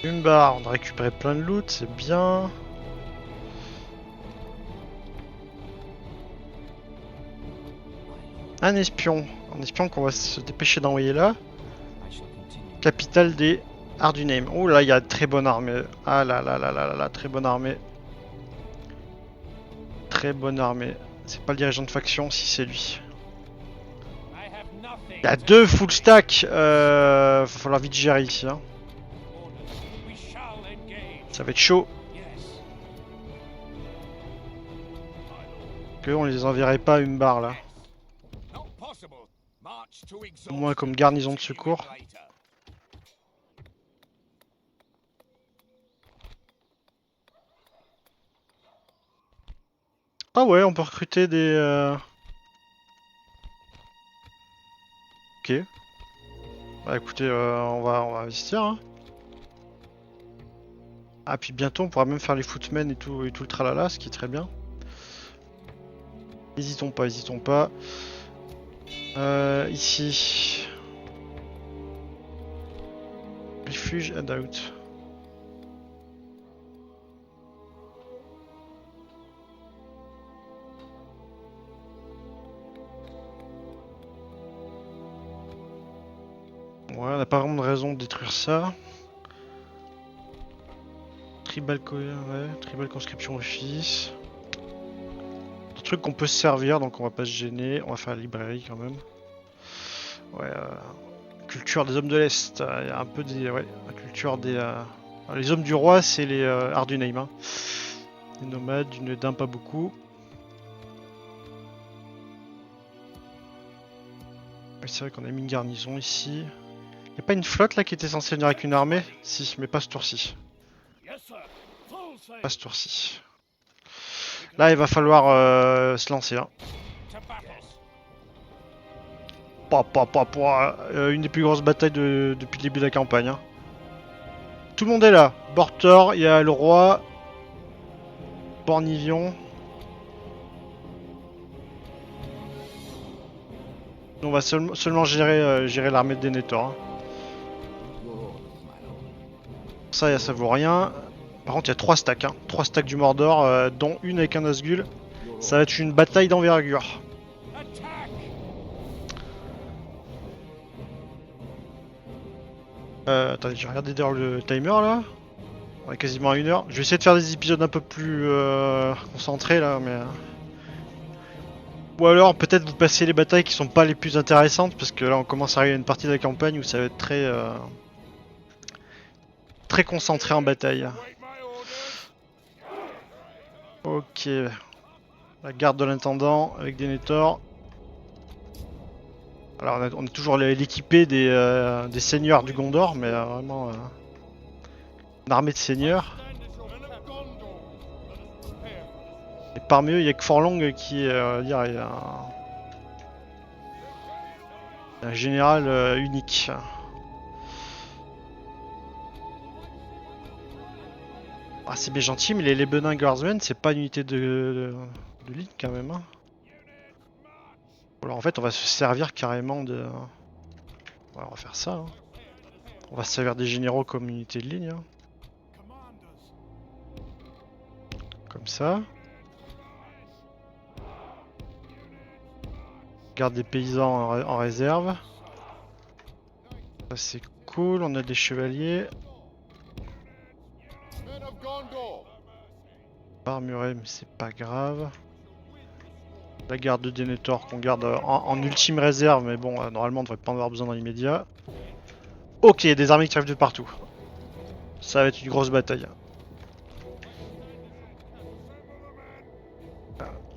Une barre, on a récupéré plein de loot, c'est bien. Un espion qu'on va se dépêcher d'envoyer là. Capitale des Arduneim. Oh là, il y a très bonne armée. Ah là là là là là là, très bonne armée. Très bonne armée. C'est pas le dirigeant de faction, si c'est lui. Il y a deux full stack. Va falloir vite gérer ici. Hein. Ça va être chaud. Que on les enverrait pas à une barre là. Au moins comme garnison de secours. Ah ouais, on peut recruter des... Ok. Bah écoutez, on va investir. Hein. Ah puis bientôt on pourra même faire les footmen et tout le tralala, ce qui est très bien. Hésitons pas, hésitons pas. Ici. Refuge and out. Ouais, on n'a pas vraiment de raison de détruire ça. Tribal conscription office. Des trucs qu'on peut se servir, donc on va pas se gêner. On va faire la librairie quand même. Ouais, culture des hommes de l'Est. Il y a un peu des... Ouais, la culture des... les hommes du roi, c'est les Arduneim. Hein. Les nomades, du Nedin, pas beaucoup. C'est vrai qu'on a mis une garnison ici. Y'a pas une flotte là qui était censée venir avec une armée? Si, mais pas ce tour-ci. Pas ce tour-ci. Là, il va falloir se lancer. Hein. Une des plus grosses batailles depuis le début de la campagne. Hein. Tout le monde est là. Bortor, il y a le roi. Bornivion. On va seulement gérer l'armée de Denethor. Hein. Ça vaut rien. Par contre, il y a 3 stacks. Hein. 3 stacks du Mordor, dont une avec un Nazgûl. Ça va être une bataille d'envergure. Attendez, j'ai regardé d'ailleurs le timer là. On est quasiment à 1 heure. Je vais essayer de faire des épisodes un peu plus concentrés là, mais. Ou alors peut-être vous passez les batailles qui sont pas les plus intéressantes, parce que là on commence à arriver à une partie de la campagne où ça va être très concentré en bataille. Ok. La garde de l'intendant avec Denethor. Alors on est toujours l'équipé des seigneurs du Gondor, mais vraiment une armée de seigneurs. Et parmi eux, il n'y a que Forlong qui est, un général unique. Ah, c'est bien gentil, mais les Benin Guardsmen, c'est pas une unité de ligne quand même. Hein. Alors en fait, on va se servir carrément de. Ouais, on va faire ça. Hein. On va se servir des généraux comme unité de ligne. Hein. Comme ça. Garde des paysans en réserve. Ça c'est cool, on a des chevaliers. Pas armuré, mais c'est pas grave. La garde de Denethor qu'on garde en ultime réserve, mais bon, normalement on devrait pas en avoir besoin dans l'immédiat. Ok, il y a des armées qui arrivent de partout. Ça va être une grosse bataille.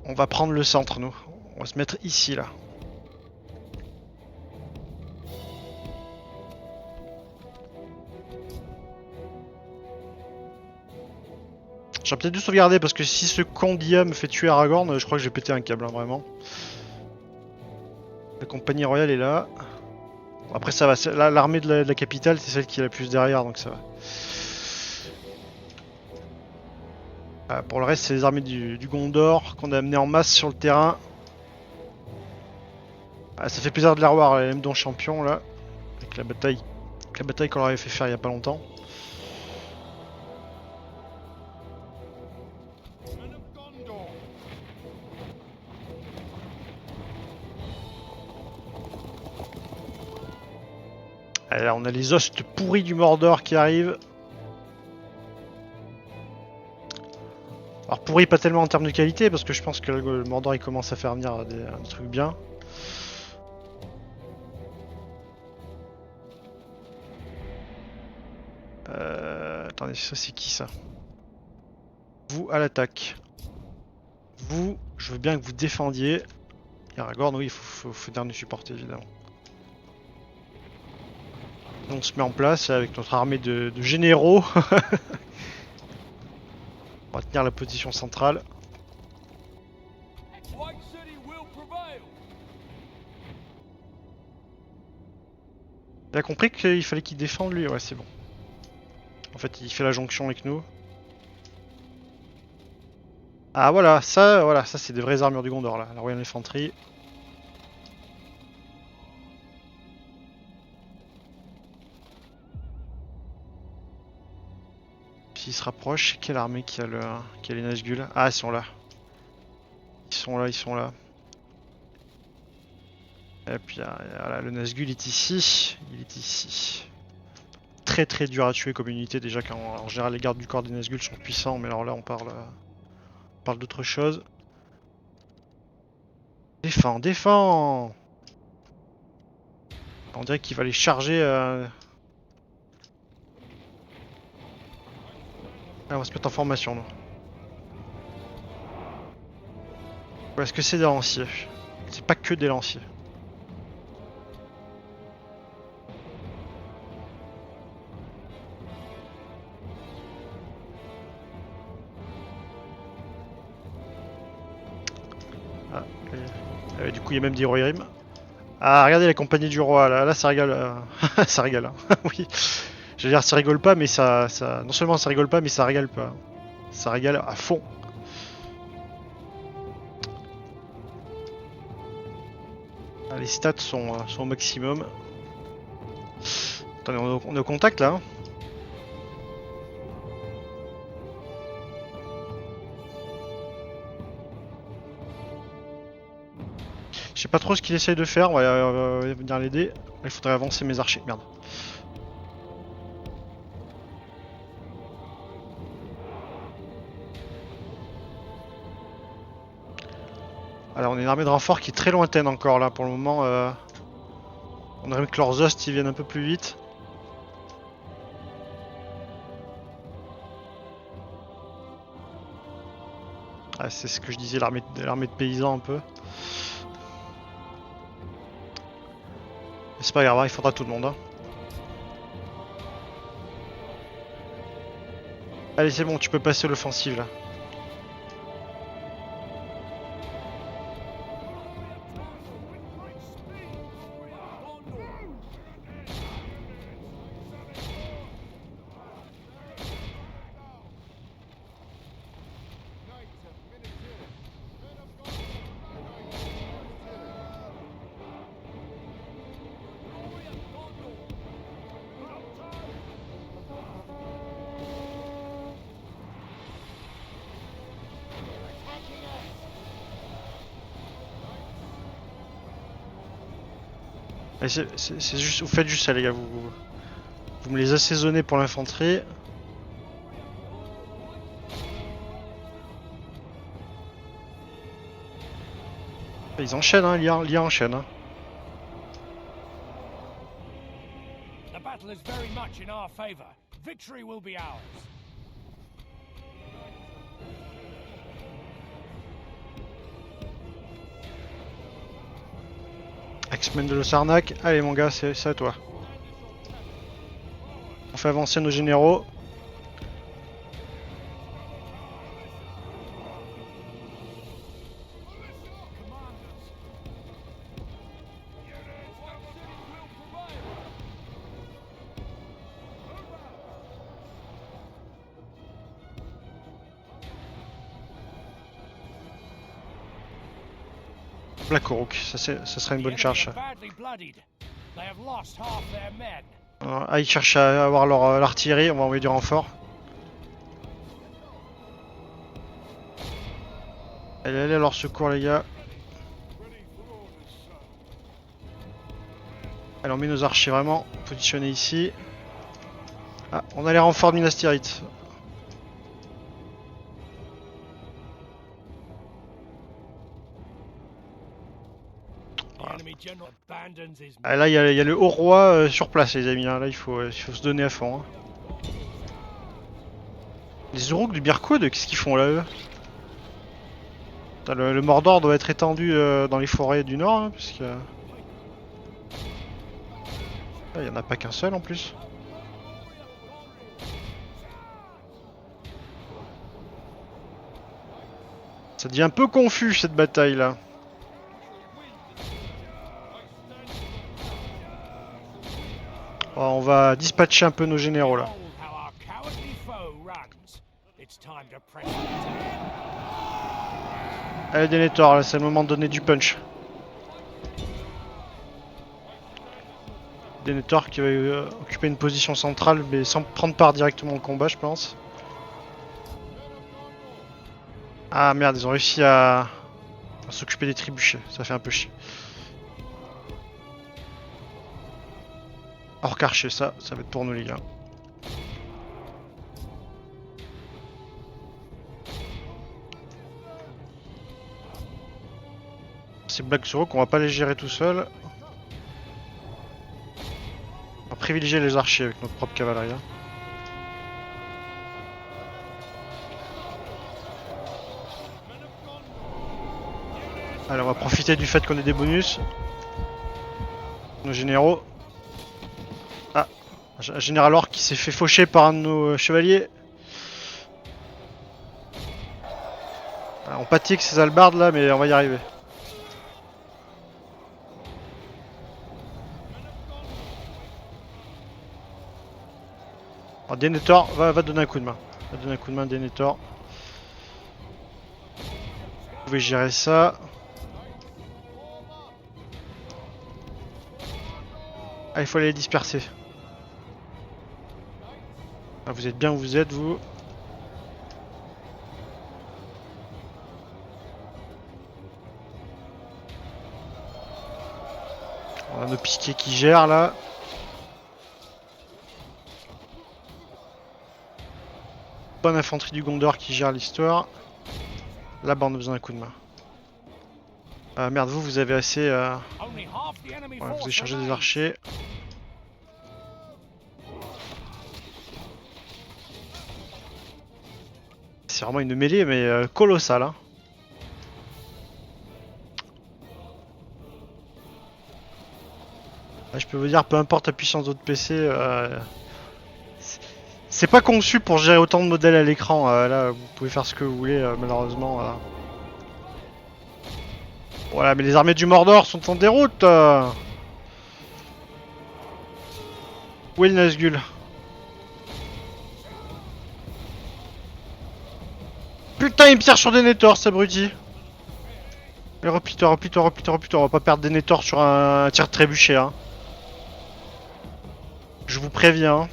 On va prendre le centre, nous. On va se mettre ici, là. J'aurais peut-être dû sauvegarder, parce que si ce con d'IA me fait tuer Aragorn, je crois que j'ai pété un câble, hein, vraiment. La compagnie royale est là. Après ça va, là l'armée de la capitale c'est celle qui est la plus derrière, donc ça va. Pour le reste c'est les armées du Gondor qu'on a amené en masse sur le terrain. Ça fait plaisir de la revoir, elle est même dans champion là, avec la bataille qu'on leur avait fait faire il y a pas longtemps. Là on a les hostes pourris du Mordor qui arrivent. Alors pourris pas tellement en termes de qualité parce que je pense que le Mordor il commence à faire venir des trucs bien. Attendez, ça c'est qui ça? Vous à l'attaque. Vous, je veux bien que vous défendiez. Aragorn, oui, il faut venir nous supporter évidemment. On se met en place avec notre armée de généraux. On va tenir la position centrale. Il a compris qu'il fallait qu'il défende lui, ouais c'est bon. En fait il fait la jonction avec nous. Ah voilà, ça c'est des vraies armures du Gondor là, la Royal Infantry. S'il se rapproche, quelle armée qui a les Nazgûl? Ah ils sont là. Ils sont là. Et puis voilà, le Nazgûl est ici. Il est ici. Très très dur à tuer comme unité déjà quand en général les gardes du corps des Nazgûl sont puissants, mais alors là on parle d'autre chose. Défends. On dirait qu'il va les charger. Ah, on va se mettre en formation nous. Ou est-ce que c'est des lanciers? C'est pas que des lanciers. Du coup il y a même des Rohirrim. Ah regardez la compagnie du roi là ça rigole. Ça rigole hein. Oui. Je veux dire ça rigole pas mais ça. Non seulement ça rigole pas mais ça régale pas. Ça régale à fond. Les stats sont au maximum. Attendez, on est au contact là. Hein. Je sais pas trop ce qu'il essaye de faire, on va venir l'aider. Il faudrait avancer mes archers, merde. Alors on a une armée de renfort qui est très lointaine encore là pour le moment. On aimerait que leurs hosts ils viennent un peu plus vite. Ah, c'est ce que je disais, l'armée de paysans un peu. C'est pas grave, hein, il faudra tout le monde. Hein. Allez c'est bon, tu peux passer l'offensive là. C'est juste, vous faites juste ça les gars, vous me les assaisonnez pour l'infanterie. Ils enchaînent, hein, l'IA enchaîne. Hein. The battle is very much in our favor. Victory will be ours. X-Men de l'Osarnac, allez mon gars, c'est à toi. On fait avancer nos généraux. Black Hawk, ça serait une bonne charge. Ah, ils cherchent à avoir l'artillerie, on va envoyer du renfort. Allez, allez à leur secours les gars. Allez, on met nos archers vraiment positionnés ici. Ah, on a les renforts de Minas Tirith. Ah, là, il y a le haut roi sur place, les amis. Hein. Là, il faut se donner à fond. Hein. Les Uruk du Mirkwood, qu'est-ce qu'ils font là, eux? Le Mordor doit être étendu dans les forêts du nord, hein, parce que... Ah, il n'y en a pas qu'un seul en plus. Ça devient un peu confus cette bataille là. Oh, on va dispatcher un peu nos généraux là. Allez Denethor, là c'est le moment de donner du punch. Denethor qui va occuper une position centrale mais sans prendre part directement au combat je pense. Ah merde, ils ont réussi à s'occuper des trébuchets, ça fait un peu chier. Hors archer, ça va être pour nous les gars. Ces Black Surok, on va pas les gérer tout seul. On va privilégier les archers avec notre propre cavalerie. Hein. Allez, on va profiter du fait qu'on ait des bonus. Nos généraux. Ah, un général orc qui s'est fait faucher par un de nos chevaliers. Alors, on pâtique ces albardes là, mais on va y arriver. Alors, Denethor va donner un coup de main. Va donner un coup de main, Denethor. Vous pouvez gérer ça. il faut aller les disperser. Ah, vous êtes bien où vous êtes, vous. On a nos piquets qui gèrent là. Bonne infanterie du Gondor qui gère l'histoire. Là-bas, on a besoin d'un coup de main. Merde, vous avez assez. Only half the enemy Ouais, vous force avez chargé des remains. archers. C'est vraiment une mêlée, mais colossale. Hein. Là, je peux vous dire, peu importe la puissance de votre PC, c'est pas conçu pour gérer autant de modèles à l'écran. Là, vous pouvez faire ce que vous voulez, malheureusement. Voilà, mais les armées du Mordor sont en déroute. Où est le Nazgûl? Putain, il me tire sur des Netors, cet abruti. Mais replie-toi, replie-toi, replie-toi, replie-toi. On va pas perdre des Netors sur un tir de trébuchet. Hein. Je vous préviens.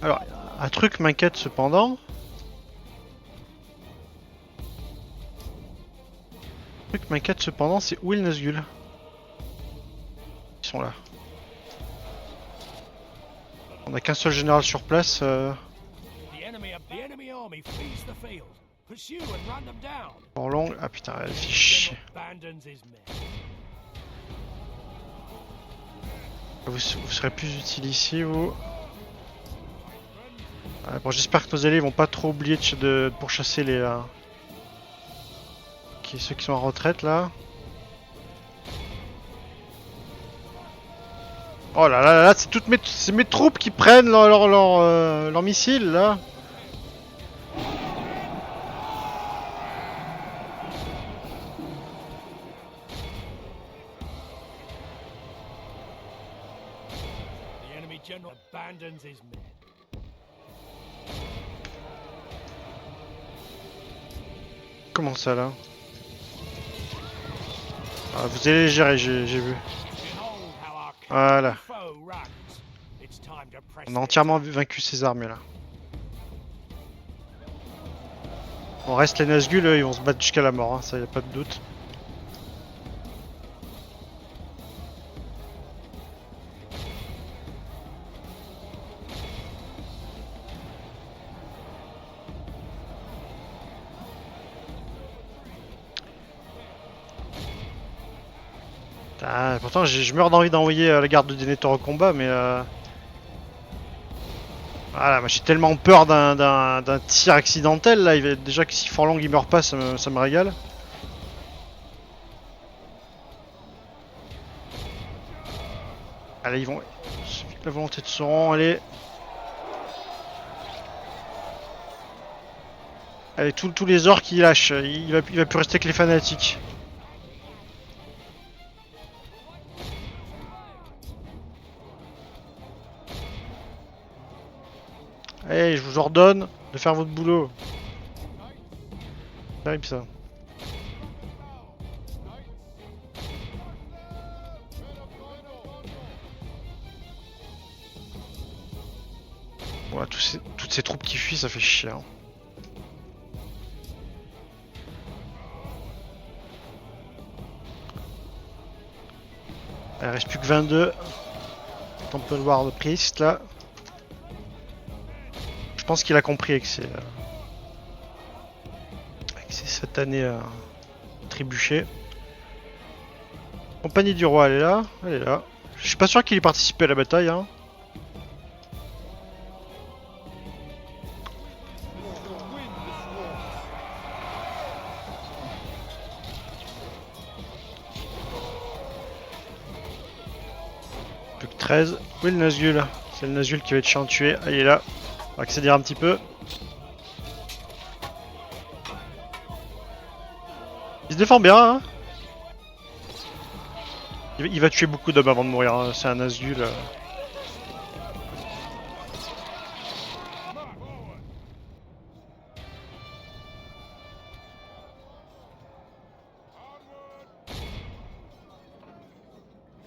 Alors, un truc m'inquiète cependant. Un truc m'inquiète cependant, c'est où est le Nazgûl? Ils sont là. On a qu'un seul général sur place. The enemy army flees the field. Pursue and run them down. Pour long. Ah putain, elle fait chier. Abandons his men. Vous serez plus utile ici, vous. Bon, j'espère que nos alliés vont pas trop oublier de pourchasser les. Ceux qui sont en retraite là. Oh là là là, c'est mes troupes qui prennent leurs missiles là. The enemy general abandons his men. Comment ça là? Ah, vous allez les gérer, j'ai vu. Voilà. On a entièrement vaincu ces armées là. On reste les Nazgûl, ils vont se battre jusqu'à la mort, hein, ça y a pas de doute. Ah, pourtant je meurs d'envie d'envoyer la garde de Denethor au combat, mais voilà, moi j'ai tellement peur d'un tir accidentel là, déjà que si Forlong il meurt pas, ça me régale. Allez, ils vont. La volonté de Sauron, allez. Allez, tous les orques qui lâchent, il va plus rester que les fanatiques. Allez, je vous ordonne de faire votre boulot. Terrible ça. Voilà, toutes ces troupes qui fuient, ça fait chier. Hein. Il reste plus que 22. Temple War de Priest là. Je pense qu'il a compris avec ses satanés trébuchés. Compagnie du roi, elle est là. Elle est là. Je suis pas sûr qu'il ait participé à la bataille. Hein. Plus que 13. Où est le Nazgûl? C'est le Nazgûl qui va être chiant à tuer. Ah, il est là. On va accélérer un petit peu. Il se défend bien, hein. Il va tuer beaucoup d'hommes avant de mourir, hein. C'est un Nazgûl.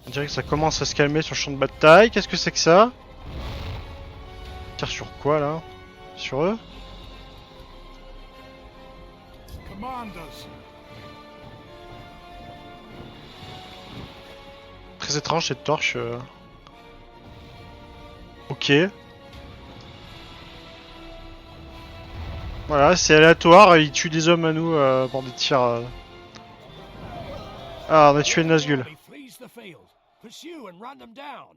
On dirait que ça commence à se calmer sur le champ de bataille. Qu'est-ce que c'est que ça? Tire sur quoi là? Sur eux? Commanders. Très étrange cette torche. Ok. Voilà, c'est aléatoire, il tue des hommes à nous pour des tirs. Ah, on a tué le Nazgûl. Army flees the field. Pursue and run them down.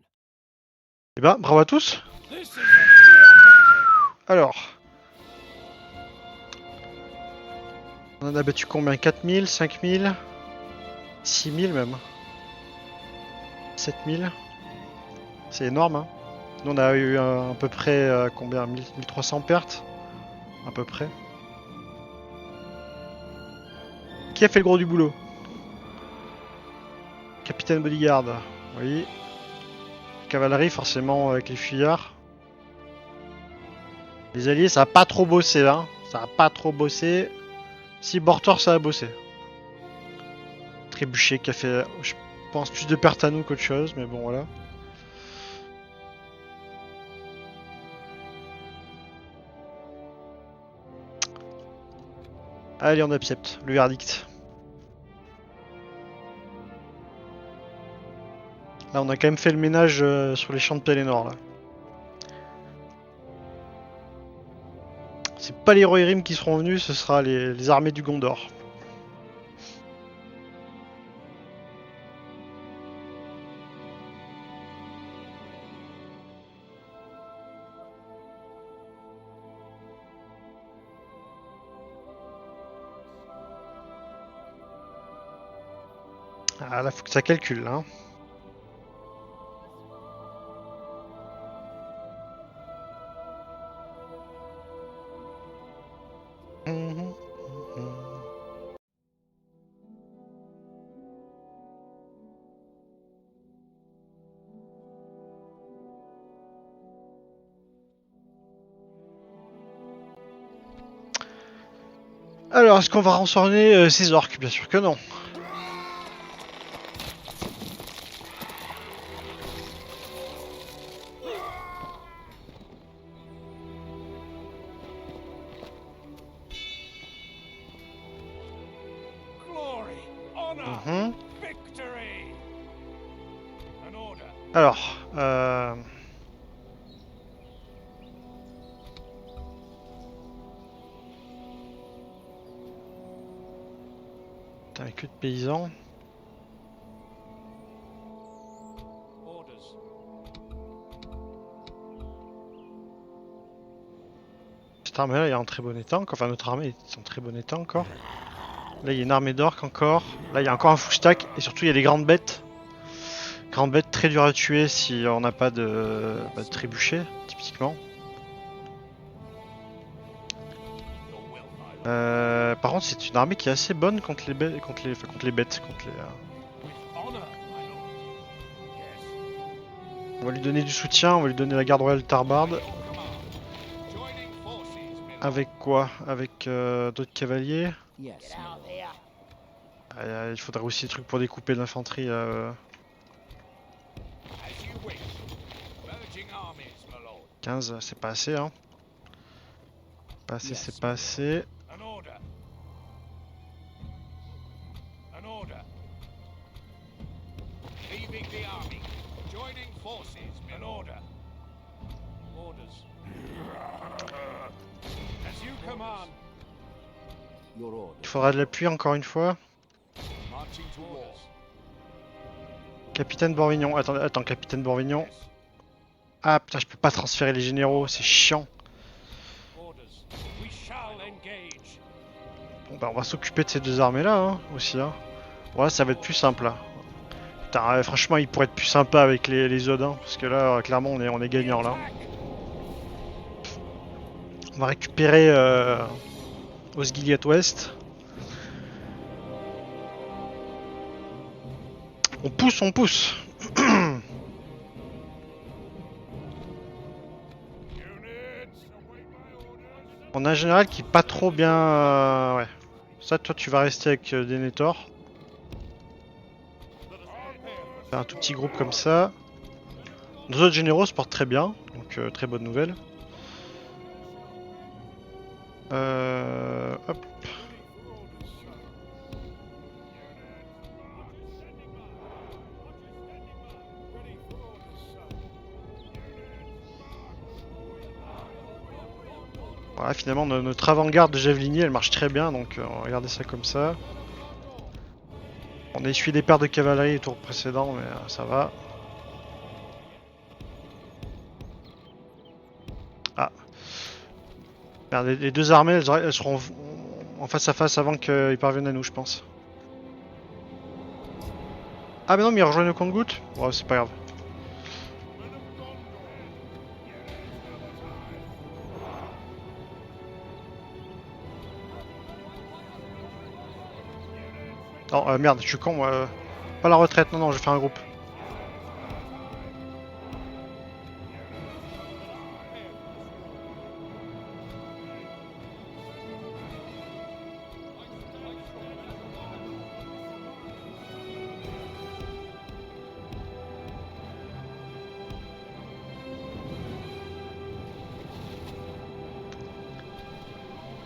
Eh ben, bravo à tous. This is a clear victory. Alors. On en a battu combien? 4000, 5000, 6000 même. 7000. C'est énorme, hein. Nous on a eu à peu près combien? 1300 pertes? À peu près. Qui a fait le gros du boulot? Capitaine Bodyguard, oui. Cavalerie, forcément, avec les fuyards. Les alliés, ça a pas trop bossé, hein. Ça a pas trop bossé. Si, Bortor, ça a bossé. Trébuchet qui a fait, je pense, plus de pertes à nous qu'autre chose, mais bon, voilà. Allez, on accepte le verdict. Là, on a quand même fait le ménage sur les champs de Pelennor, là. C'est pas les Rohirrim qui seront venus, ce sera les armées du Gondor. Ah là, faut que ça calcule, là. Alors, est-ce qu'on va rançonner ces orques? Bien sûr que non. Glory, honor, Mhm. victory. An order. Alors, Putain, que de paysans. Orders. Cette armée-là est en très bon état. Enfin, notre armée est en très bon état encore. Là, il y a une armée d'orques encore. Là, il y a encore un full stack. Et surtout, il y a des grandes bêtes. Grandes bêtes très dures à tuer si on n'a pas de trébuchet, typiquement. Your will, my lord. Par contre, c'est une armée qui est assez bonne contre les bêtes. Contre les bêtes. With honor, my lord. Yes. On va lui donner du soutien. On va lui donner la garde royale Tarbarde. Joining forces, my lord. Avec quoi? Avec d'autres cavaliers. Yes. Il faudrait aussi des trucs pour découper l'infanterie. As you wish. Merging armies, my lord. 15, c'est pas assez, hein. Pas assez, Yes. c'est pas assez. An order. An order. Leaving the army. Joining forces, my lord. Orders. As you command. Your order. Il faudra de l'appui encore une fois. Marching to war. Capitaine Bourvignon. Attends, Capitaine Bourvignon. Yes. Ah putain, je peux pas transférer les généraux, c'est chiant. Orders. We shall engage. Bon bah on va s'occuper de ces deux armées là hein, aussi. Hein. Ouais, ça va être plus simple là. Putain, franchement, il pourrait être plus sympa avec les Odins. Parce que là, clairement, on est gagnant là. Attack. On va récupérer Osgiliath Ouest. On pousse, on pousse. On a un général qui est pas trop bien. Ouais. Ça, toi, tu vas rester avec Denethor. Faire un tout petit groupe comme ça. Nos autres généraux se portent très bien, donc très bonne nouvelle. Hop. Voilà, finalement notre avant-garde de javelinier elle marche très bien, donc on va regarder ça comme ça. On a essuyé des paires de cavalerie au tour précédent, mais ça va. Ah. Merde, les deux armées elles seront en face à face avant qu'ils parviennent à nous, je pense. Ah mais non, mais ils rejoignent le compte-gouttes. Ouais, c'est pas grave. Non, merde, je suis con, moi. Pas la retraite, non, je vais faire un groupe.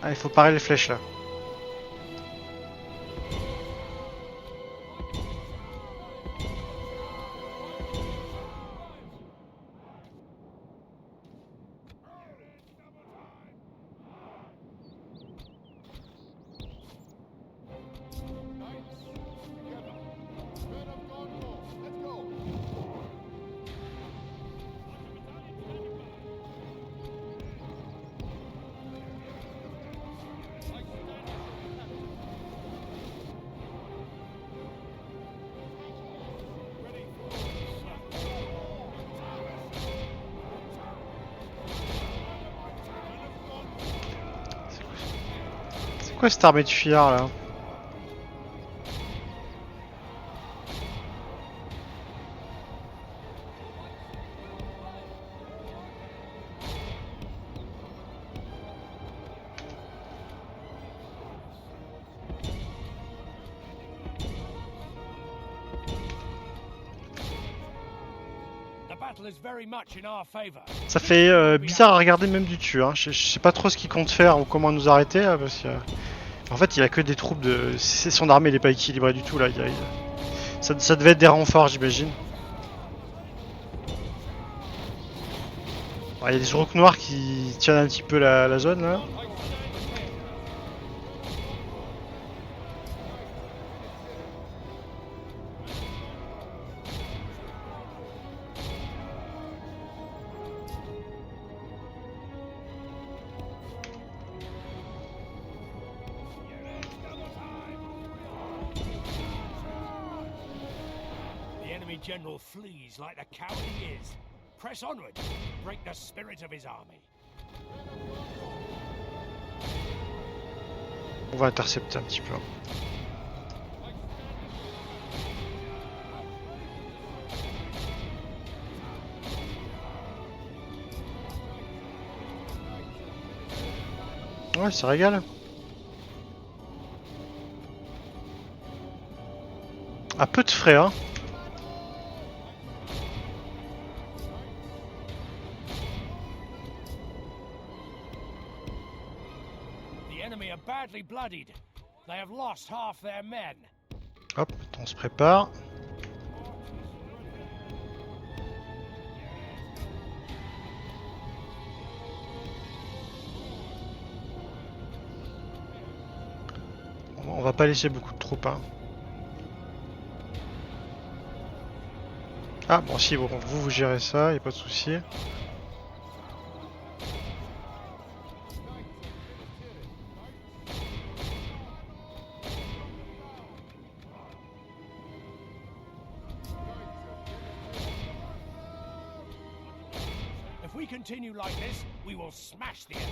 Ah, il faut parer les flèches là. C'est quoi cette armée de fuyards là? The battle is very much in our favor. Ça fait bizarre à regarder même du dessus. Hein. Je sais pas trop ce qu'il compte faire ou comment nous arrêter là, parce que en fait il a que des troupes de. Son armée il est pas équilibré du tout là. Ça devait être des renforts j'imagine. Il y a des Uruk noirs qui tiennent un petit peu la zone là. The enemy general flees like the coward he is. Press onward, break the spirit of his army. On va intercepter un petit peu. Ouais, ça régale. À peu de frais, hein. The enemy are badly bloodied. They have lost half their men. Hop, on se prépare. On va pas laisser beaucoup de troupes, hein. Ah bon si, bon, vous gérez ça, y a pas de souci. If we continue like this, we will smash the enemy.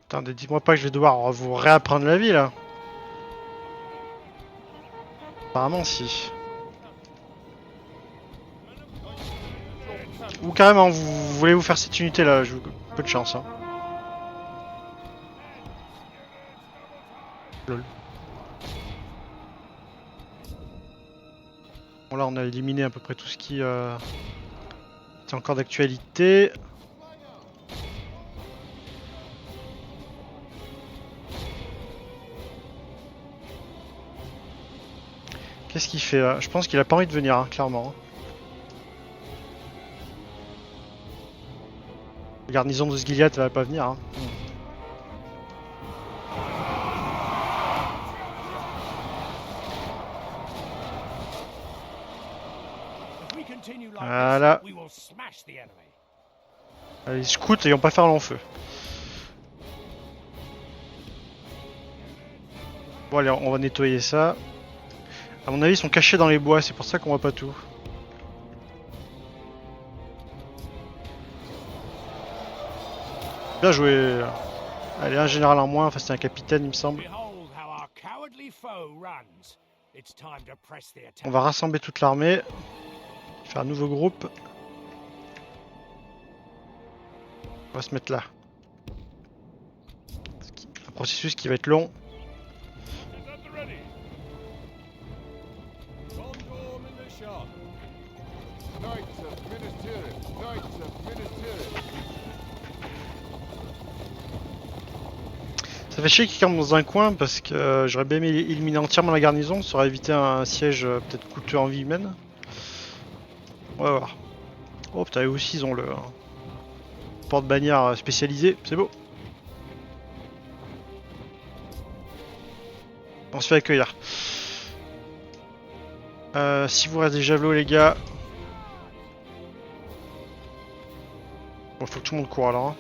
Attendez, dites-moi pas que je vais devoir vous réapprendre la vie là. Apparemment si. Ou carrément, vous voulez vous faire cette unité là, je vous... peu de chance. Hein. Lol. Bon là on a éliminé à peu près tout ce qui était encore d'actualité. Qu'est-ce qu'il fait là? Je pense qu'il a pas envie de venir, hein, clairement. La garnison de Sgiliath elle va pas venir. Hein. Voilà. Allez, scouts et on pas faire long feu. Bon allez, on va nettoyer ça. À mon avis ils sont cachés dans les bois, c'est pour ça qu'on voit pas tout. Bien joué. Allez, un général en moins, enfin c'était un capitaine il me semble. On va rassembler toute l'armée. Faire un nouveau groupe. On va se mettre là. Un processus qui va être long. Ça fait chier qu'ils campent dans un coin parce que j'aurais bien aimé éliminer entièrement la garnison, ça aurait évité un siège peut-être coûteux en vie humaine. On va voir. Oh putain, eux aussi ils ont le porte-bannière spécialisé, c'est beau. On se fait accueillir. Si vous restez des javelots les gars. Bon, faut que tout le monde court alors. Hein.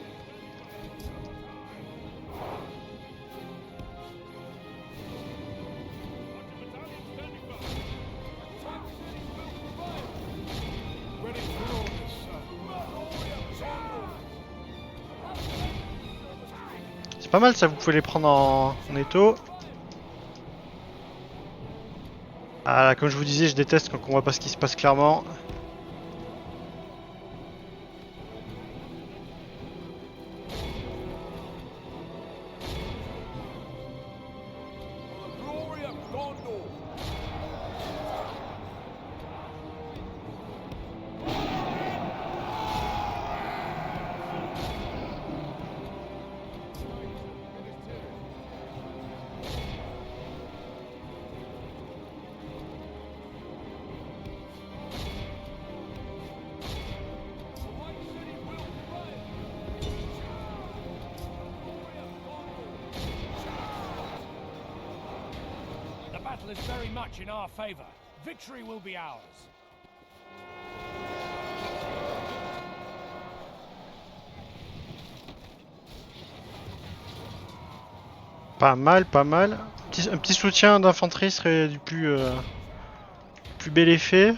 C'est pas mal ça, vous pouvez les prendre en étau. Ah là, comme je vous disais, je déteste quand on voit pas ce qui se passe clairement. Is very much in our favor. Victory will be ours. Pas mal, pas mal. Un petit soutien d'infanterie serait du plus bel effet.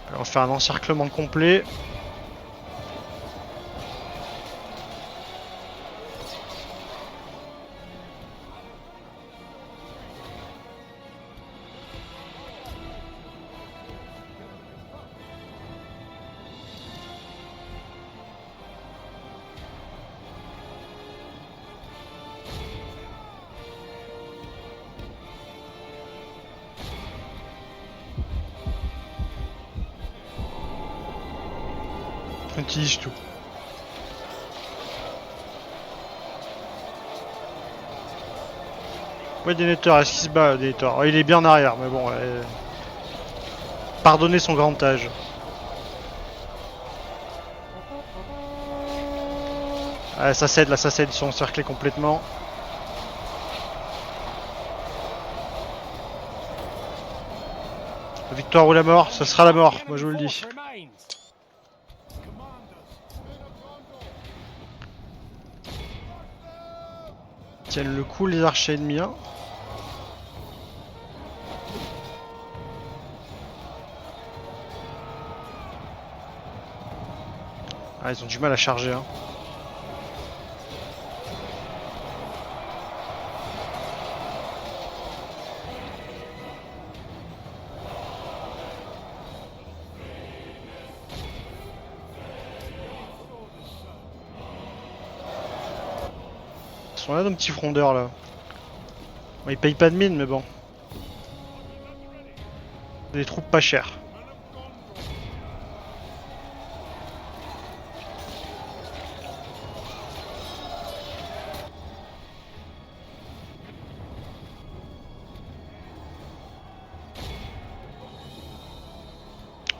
Alors, on va faire un encerclement complet. On utilise tout. Ouais, Denethor, est-ce qu'il se bat, Denethor? Oh, il est bien en arrière, mais bon, pardonnez son grand âge. Ah, ça cède, là, ça cède, ils sont encerclés complètement. La victoire ou la mort, ce sera la mort, moi je vous le dis. Tiennent le coup les archers ennemis. Hein. Ah, ils ont du mal à charger. Hein. sont là nos petits frondeurs là. Bon, ils payent pas de mine mais bon. Des troupes pas chères.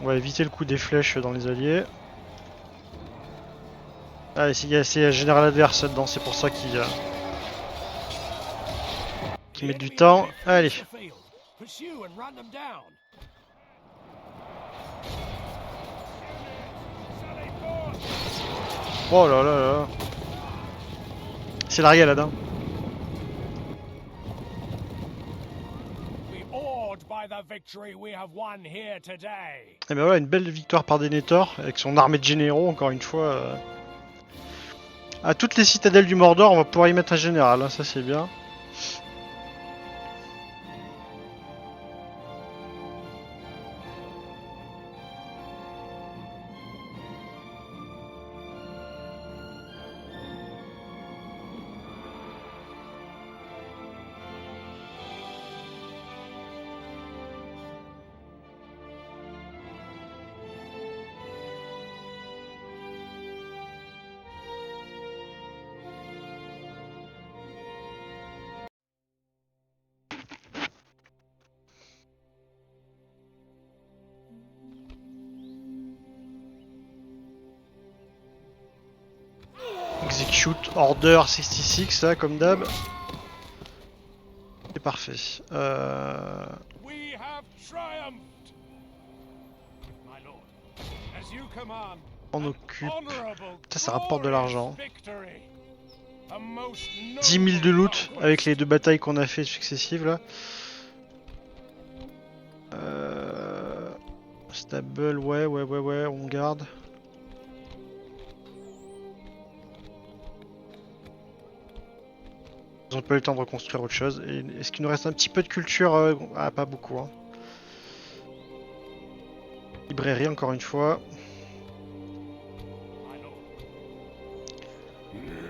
On va éviter le coup des flèches dans les alliés. Ah, il y a un général adverse là-dedans, c'est pour ça qu'ils mettent du temps. Allez. Pursue and run them down. Oh là là là. C'est la régalade hein. Be awed by the victory we have won here today. Et ben voilà, une belle victoire par Denethor avec son armée de généraux encore une fois. À toutes les citadelles du Mordor, on va pouvoir y mettre un général, hein, ça c'est bien. Execute Order 66, là, comme d'hab. C'est parfait. We have triumphed. My lord, as you command, On occupe. honorable, Putain, ça rapporte de l'argent. victory. A most 10 000 de loot avec les deux batailles qu'on a fait successives là. Stable, ouais, on garde. Ils ont pas eu le temps de reconstruire autre chose. Est-ce qu'il nous reste un petit peu de culture Ah, pas beaucoup. Hein. Librairie, encore une fois.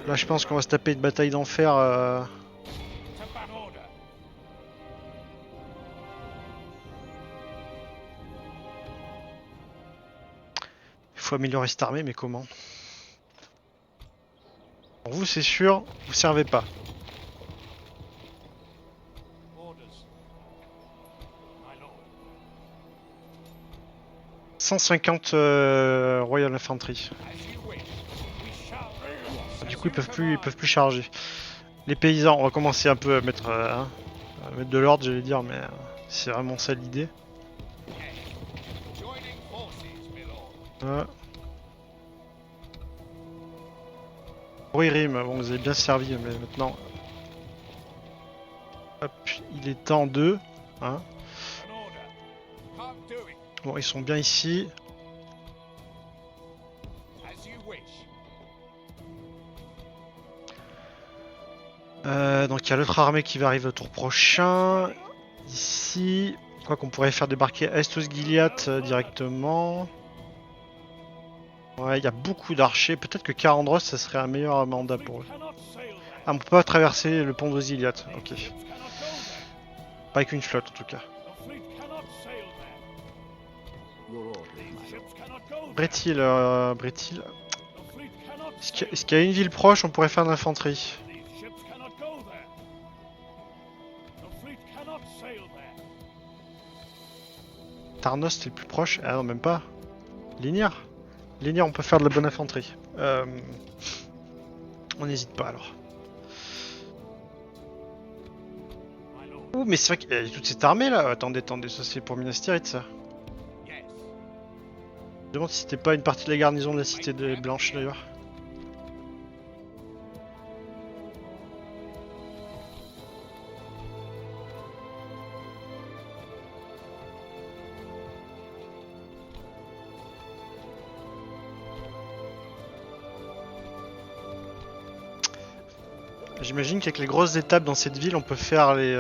Là, je pense qu'on va se taper une bataille d'enfer. Il faut améliorer cette armée, mais comment? Pour vous, c'est sûr, vous servez pas. 150 Royal Infantry. Du coup, ils peuvent plus charger. Les paysans, on va commencer un peu à mettre, à mettre de l'ordre, j'allais dire, mais c'est vraiment ça l'idée. Oui, Rim, bon, vous avez bien servi, mais maintenant. Hop, il est temps de. Hein. Bon, ils sont bien ici. Donc il y a l'autre armée qui va arriver au tour prochain. Ici. Quoi qu'on pourrait faire débarquer Estus Gilead directement. Ouais, il y a beaucoup d'archers. Peut-être que Karandros, ça serait un meilleur mandat pour eux. Ah, on peut pas traverser le pont d'Osiliath. Ok. Pas avec une flotte en tout cas. Bretil, Bretil. Est-ce qu'il y a une ville proche, on pourrait faire de l'infanterie? Tarnos, c'est le plus proche? Ah non, même pas. Lignières? Lignières, on peut faire de la bonne infanterie. On n'hésite pas alors. Ouh, mais c'est vrai qu'il y a toute cette armée là. Attendez, ça c'est pour Minas Tirith ça. Je me demande si c'était pas une partie de la garnison de la cité de Blanche d'ailleurs. J'imagine qu'avec les grosses étapes dans cette ville, on peut faire les...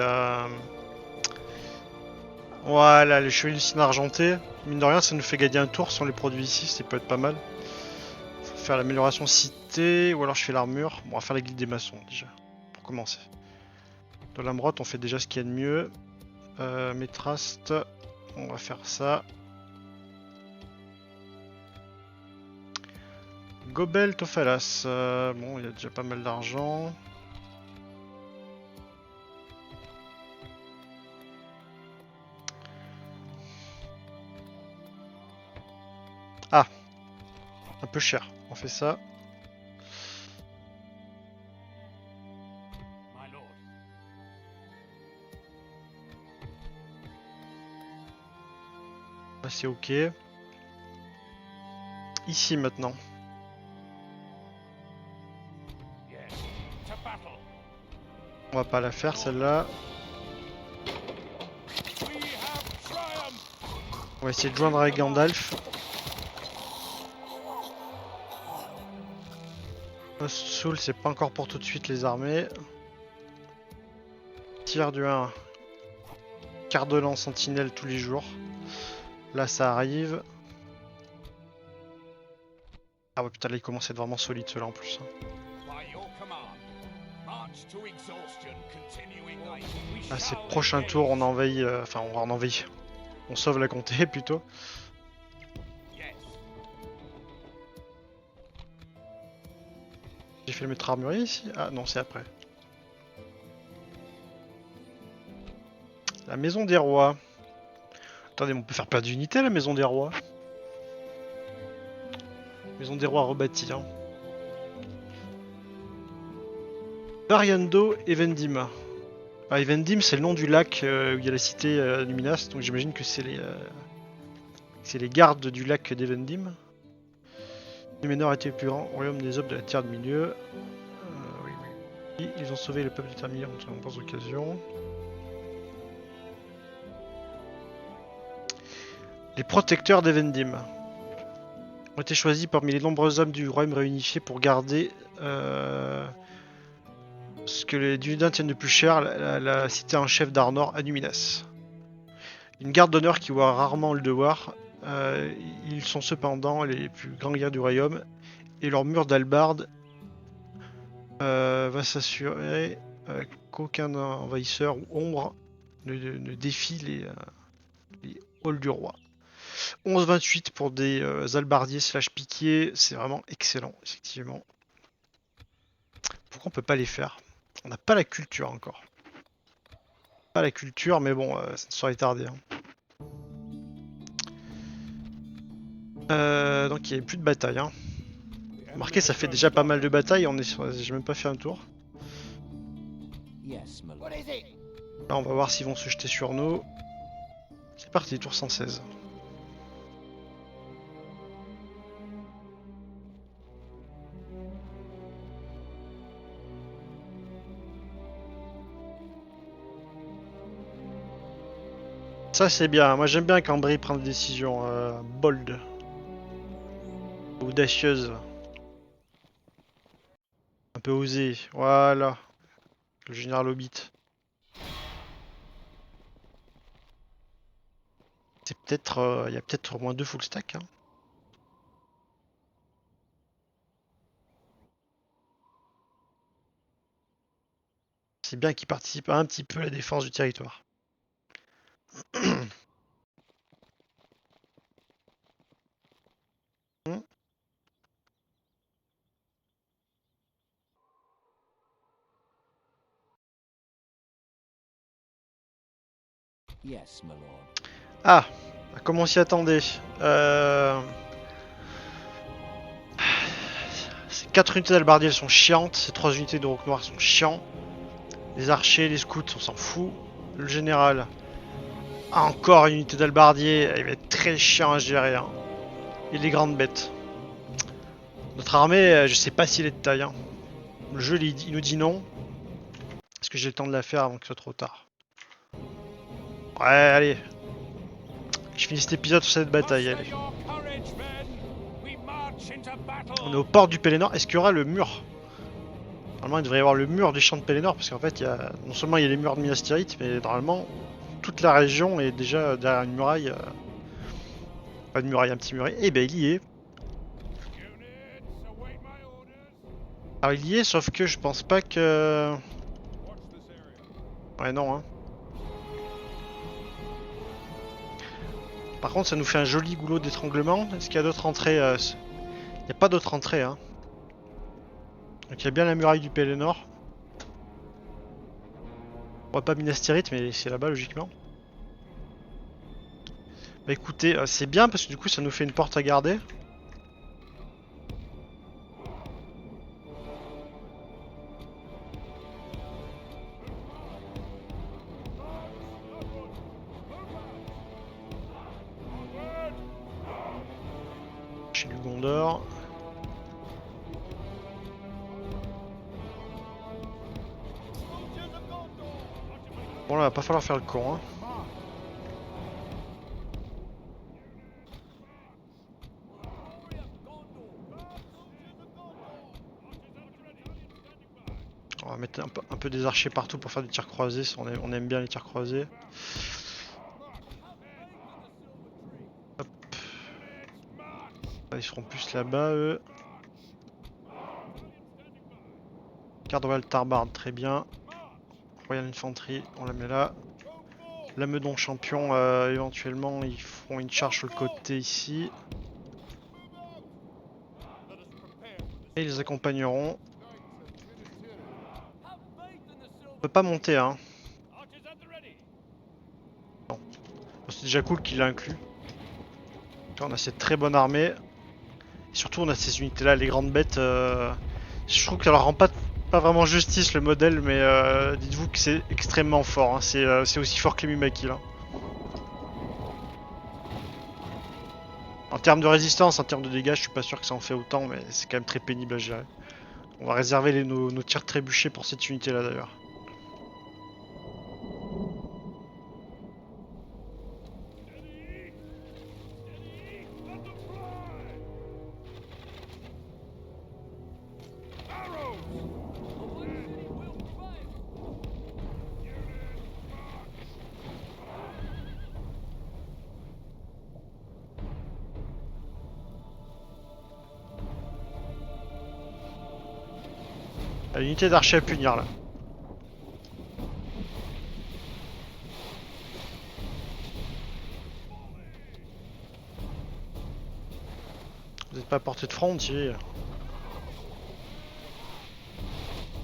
Voilà, les chevaliers du cygne argenté. Mine de rien, ça nous fait gagner un tour si on les produit ici, ça peut être pas mal. Faut faire l'amélioration cité, ou alors je fais l'armure. Bon, on va faire la guilde des maçons déjà. commencer. Dans la Mrotte, on fait déjà ce qu'il y a de mieux. Métrast, on va faire ça. Gobel Tofalas, bon, il y a déjà pas mal d'argent. Ah, un peu cher, on fait ça. My lord. Là, c'est ok. Ici maintenant. Yes. To battle. On va pas la faire celle-là. We have triumphed. On va essayer de joindre avec Gandalf. Soul, c'est pas encore pour tout de suite les armées. Tir du 1. Quart de lance sentinelle tous les jours. Là ça arrive. Ah ouais putain là il commence à être vraiment solide ceux-là en plus. By your command. March to exhaustion, continuing like we Là c'est shall prochain engage. tour on envahit, enfin on envahit. On sauve la comté plutôt. Yes. J'ai fait le maître armurier ici? Ah non c'est après. La maison des rois. Attendez, on peut faire plein d'unités à la maison des rois. Maison des rois rebâtie. Hein. Variando Evendim. Ah, Evendim c'est le nom du lac où il y a la cité Numinas, donc j'imagine que c'est les gardes du lac d'Evendim. Numénor était le plus grand royaume des hommes de la Terre du Milieu. Oui, oui. Ils ont sauvé le peuple de Terre du Milieu en de nombreuses occasions. Les protecteurs d'Evendim ont été choisis parmi les nombreux hommes du royaume réunifié pour garder ce que les Dunédains tiennent de plus cher, la cité en chef d'Arnor à Numinas. Une garde d'honneur qui voit rarement le devoir. Ils sont cependant les plus grands guerriers du royaume et leur mur d'albarde va s'assurer qu'aucun envahisseur ou ombre ne défie les halls du roi. 11-28 pour des albardiers slash piquiers, c'est vraiment excellent, effectivement. Pourquoi on peut pas les faire? On n'a pas la culture encore. Pas la culture, mais bon, ça ne saurait tarder. Hein. Donc il n'y avait plus de bataille. Hein. Remarquez, ça fait déjà pas mal de batailles, j'ai même pas fait un tour. Yes, my lord. What is it? Là, on va voir s'ils vont se jeter sur nous. C'est parti, tour 116. Ça c'est bien, moi j'aime bien quand Brie prend des décisions bold. Audacieuses. Un peu osées, voilà. Le général Hobbit. C'est peut-être... il y a peut-être au moins 2 full stack. Hein. C'est bien qu'il participe un petit peu à la défense du territoire. Yes, my lord. Ah, comme on s'y attendait. Ces 4 unités d'albardiers sont chiantes, ces 3 unités de rocs noirs sont chiants. Les archers, les scouts, on s'en fout. Le général, encore une unité d'albardier, il va être très chiant à gérer. Hein. Et les grandes bêtes. Notre armée, je sais pas s'il est de taille. Hein. Le jeu il nous dit non. Est-ce que j'ai le temps de la faire avant que ce soit trop tard? Ouais, allez. Je finis cet épisode sur cette bataille, allez. On est au port du Pelennor. Est-ce qu'il y aura le mur? Normalement, il devrait y avoir le mur du champ de Pelennor, parce qu'en fait, non seulement il y a les murs de Minas Tirith, mais normalement, toute la région est déjà derrière une muraille. Pas de muraille, un petit muraille. Eh ben, il y est. Alors, il y est, sauf que je pense pas que... Ouais, non, hein. Par contre, ça nous fait un joli goulot d'étranglement. Est-ce qu'il y a d'autres entrées Il n'y a pas d'autres entrées, hein. Donc il y a bien la muraille du Pélénor. On voit pas Minas Tirith, mais c'est là-bas, logiquement. Bah écoutez, c'est bien parce que du coup, ça nous fait une porte à garder. Chez du Gondor. Bon là, va pas falloir faire le con, hein. On va mettre un peu des archers partout pour faire des tirs croisés, on aime bien les tirs croisés. Hop. Ils seront plus là-bas, eux. Garde Royal Tarbard, très bien. Royal Infantry, on la met là. La Meudon Champion, éventuellement, ils feront une charge sur le côté ici. Et ils les accompagneront. On peut pas monter, hein. Bon. C'est déjà cool qu'il l'a inclus. On a cette très bonne armée. Et surtout, on a ces unités-là, les grandes bêtes. Je trouve que ça leur rend pas vraiment justice le modèle, mais dites-vous que c'est extrêmement fort. Hein. C'est aussi fort que les Mumaki là. En termes de résistance, en termes de dégâts, je suis pas sûr que ça en fait autant, mais c'est quand même très pénible à gérer. On va réserver nos tirs trébuchés pour cette unité là d'ailleurs. L'unité d'archer à punir là. Vous n'êtes pas à portée de front, tirez.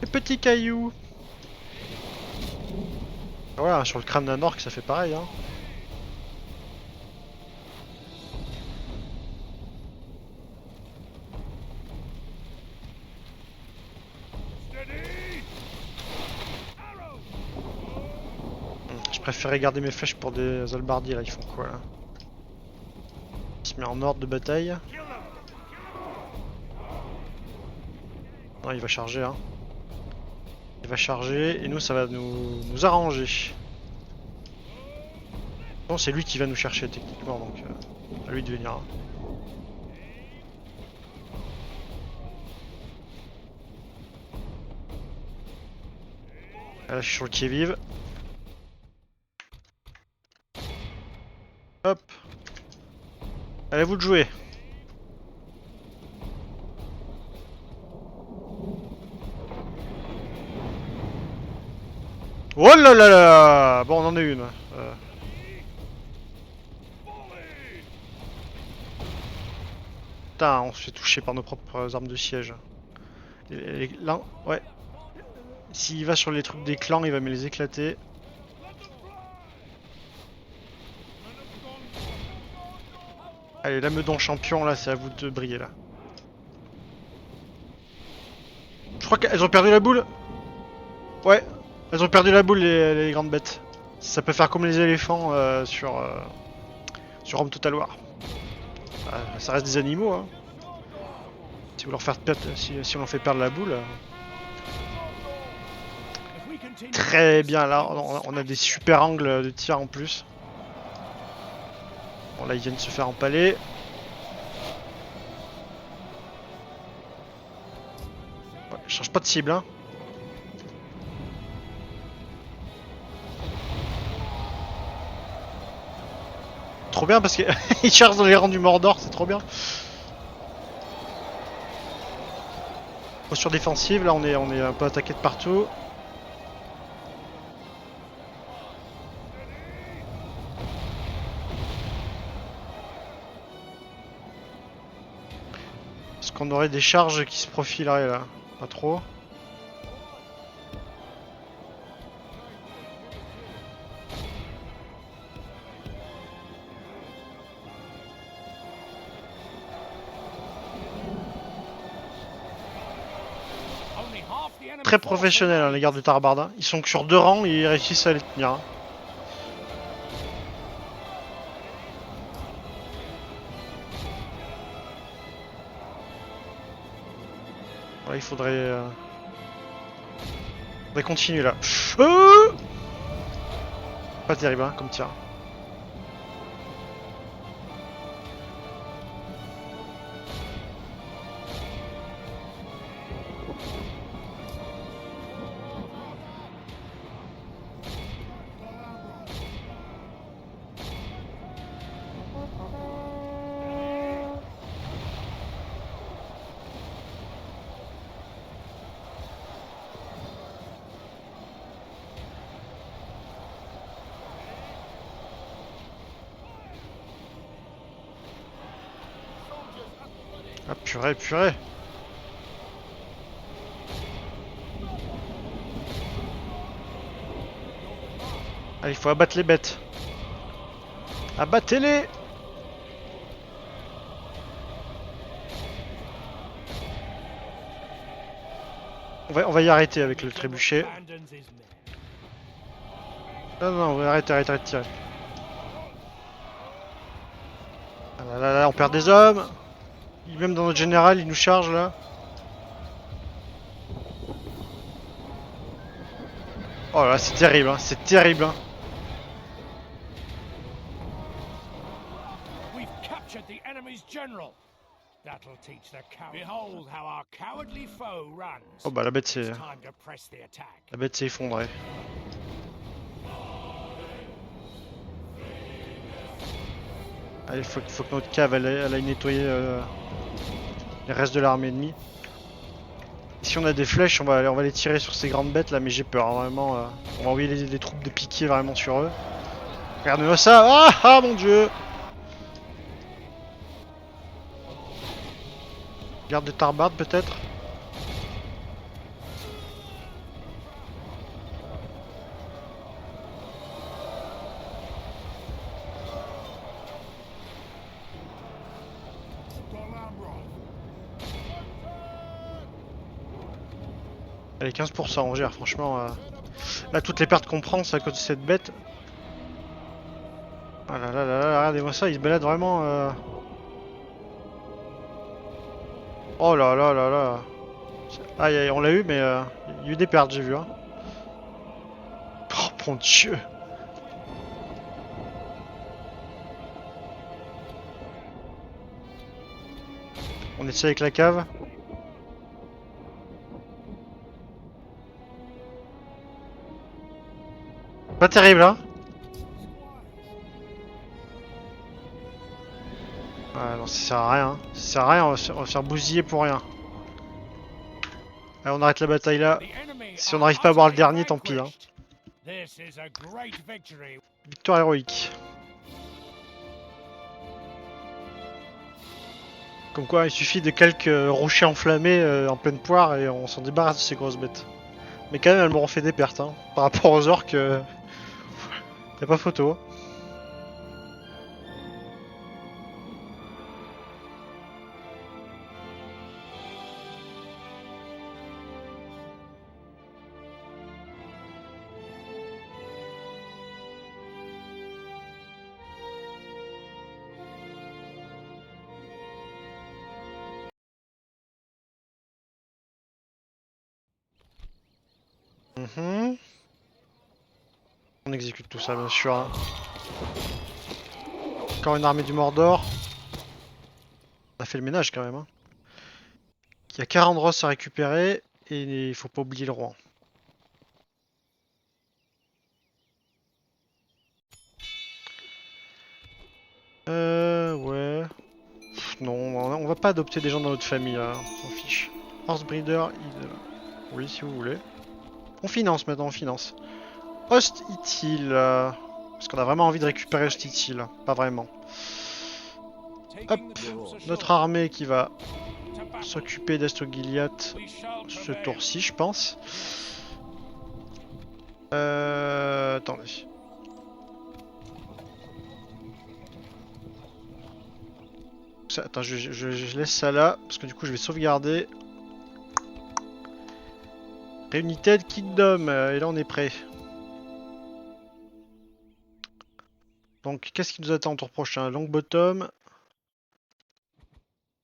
Les petits cailloux. Voilà, sur le crâne d'un orc ça fait pareil hein. Je préférais garder mes flèches pour des albardiers là, ils font quoi là? Il se met en ordre de bataille. Non, il va charger hein. Il va charger et nous ça va nous arranger. Bon, c'est lui qui va nous chercher techniquement donc à lui de venir. Hein. Là je suis sur le qui-vive. Hop. Allez, à vous de jouer. Oh là là là. Bon, on en a une. Putain, on se fait toucher par nos propres armes de siège. Là, ouais. S'il va sur les trucs des clans, il va me les éclater. Allez, la Meudon champion, là, c'est à vous de briller, là. Je crois qu'elles ont perdu la boule. Ouais, elles ont perdu la boule, les grandes bêtes. Ça peut faire comme les éléphants sur Rome Total War. Ça reste des animaux, hein. Si vous leur faites perdre, si on leur fait perdre la boule... Très bien, là, on a des super angles de tir en plus. Bon, là, ils viennent se faire empaler. Ouais, je change pas de cible, hein. Trop bien parce qu'ils chargent dans les rangs du Mordor, c'est trop bien. Posture défensive, là on est un peu attaqué de partout. qu'on aurait des charges qui se profileraient là. Pas trop. Très professionnels hein, les gardes de Tarbarda. Ils sont que sur 2 rangs et ils réussissent à les tenir. Hein. Voilà, il faudrait continuer là. Pas terrible hein, comme tir. Ah purée, purée. Allez, il faut abattre les bêtes. Abattez-les! On va y arrêter avec le trébuchet. Non, non, on va arrêter de tirer. Ah là, on perd des hommes. Même dans notre général, il nous charge là. Oh là, c'est terrible, hein, c'est terrible. Hein. Oh bah la bête c'est effondrée. Allez, il faut que notre cave elle aille nettoyer les restes de l'armée ennemie. Si on a des flèches, on va les tirer sur ces grandes bêtes là, mais j'ai peur, hein, vraiment. On va envoyer les troupes de piquier vraiment sur eux. Regardez-moi ça! Ah mon dieu! Garde de Tarbarde peut-être? Allez, 15%, on gère, franchement. Là, toutes les pertes qu'on prend, c'est à cause de cette bête. Ah là là là là, regardez-moi ça, il se balade vraiment. Oh là là là là. Aïe aïe, on l'a eu, mais il y a eu des pertes, j'ai vu. Hein. Oh mon dieu. On essaie avec la cave. Pas terrible, hein. Ah non, ça sert à rien. Ça sert à rien, on va se faire bousiller pour rien. Allez, on arrête la bataille là. Si on n'arrive pas à avoir le dernier, tant pis. Hein. Victoire héroïque. Comme quoi, il suffit de quelques rochers enflammés en pleine poire et on s'en débarrasse de ces grosses bêtes. Mais quand même, elles m'auront fait des pertes. Hein. Par rapport aux orques, y'a pas photo. On exécute tout ça, bien sûr. Hein. Encore une armée du Mordor. On a fait le ménage quand même. Hein. Il y a 40 Ross à récupérer et il faut pas oublier le roi. Ouais. Non, on va pas adopter des gens dans notre famille là, on s'en fiche. Horsebreeder, oui si vous voulez. On finance maintenant, on finance. Host-Itil, parce qu'on a vraiment envie de récupérer Host-Itil, pas vraiment. Hop, notre armée qui va s'occuper d'Astogiliath We shall ce prevail. tour-ci, je pense. Attendez. Attends, je laisse ça là, parce que du coup je vais sauvegarder. Reunited Kingdom, et là on est prêt. Donc qu'est-ce qui nous attend au tour prochain? Longbottom.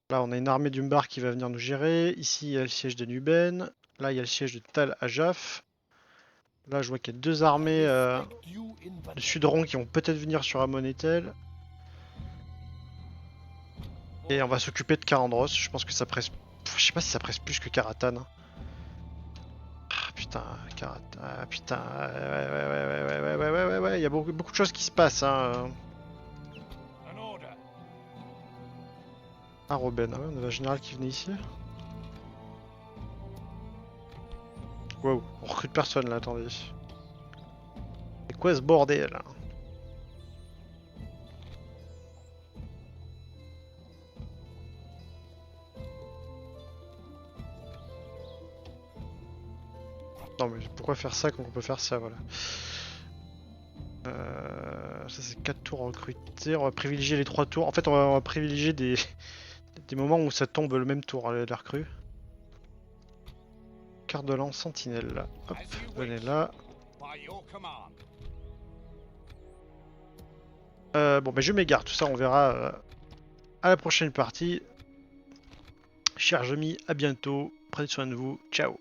Là on a une armée d'Umbar qui va venir nous gérer. Ici il y a le siège de Nuben. Là il y a le siège de Tal Ajaf. Là je vois qu'il y a deux armées de Sudron qui vont peut-être venir sur Amonetel. Et on va s'occuper de Karandros. Je pense que ça presse. Je sais pas si ça presse plus que Karatan. Hein. Ah putain, Karatan. Ah, putain. Ouais. Il y a beaucoup de choses qui se passent. Hein. An order. Ah, Robin. Ah ouais, on avait un général qui venait ici. Wow, on recrute personne là, attendez. C'est quoi ce bordel là? Non mais pourquoi faire ça quand on peut faire ça, voilà. Ça c'est 4 tours recrutés, on va privilégier les 3 tours. En fait on va privilégier des moments où ça tombe le même tour, la recrue. Carte de lance sentinelle là. Hop, venez là. By your command. Bon bah je m'égare, tout ça on verra à la prochaine partie. Chers amis, à bientôt, prenez soin de vous, ciao.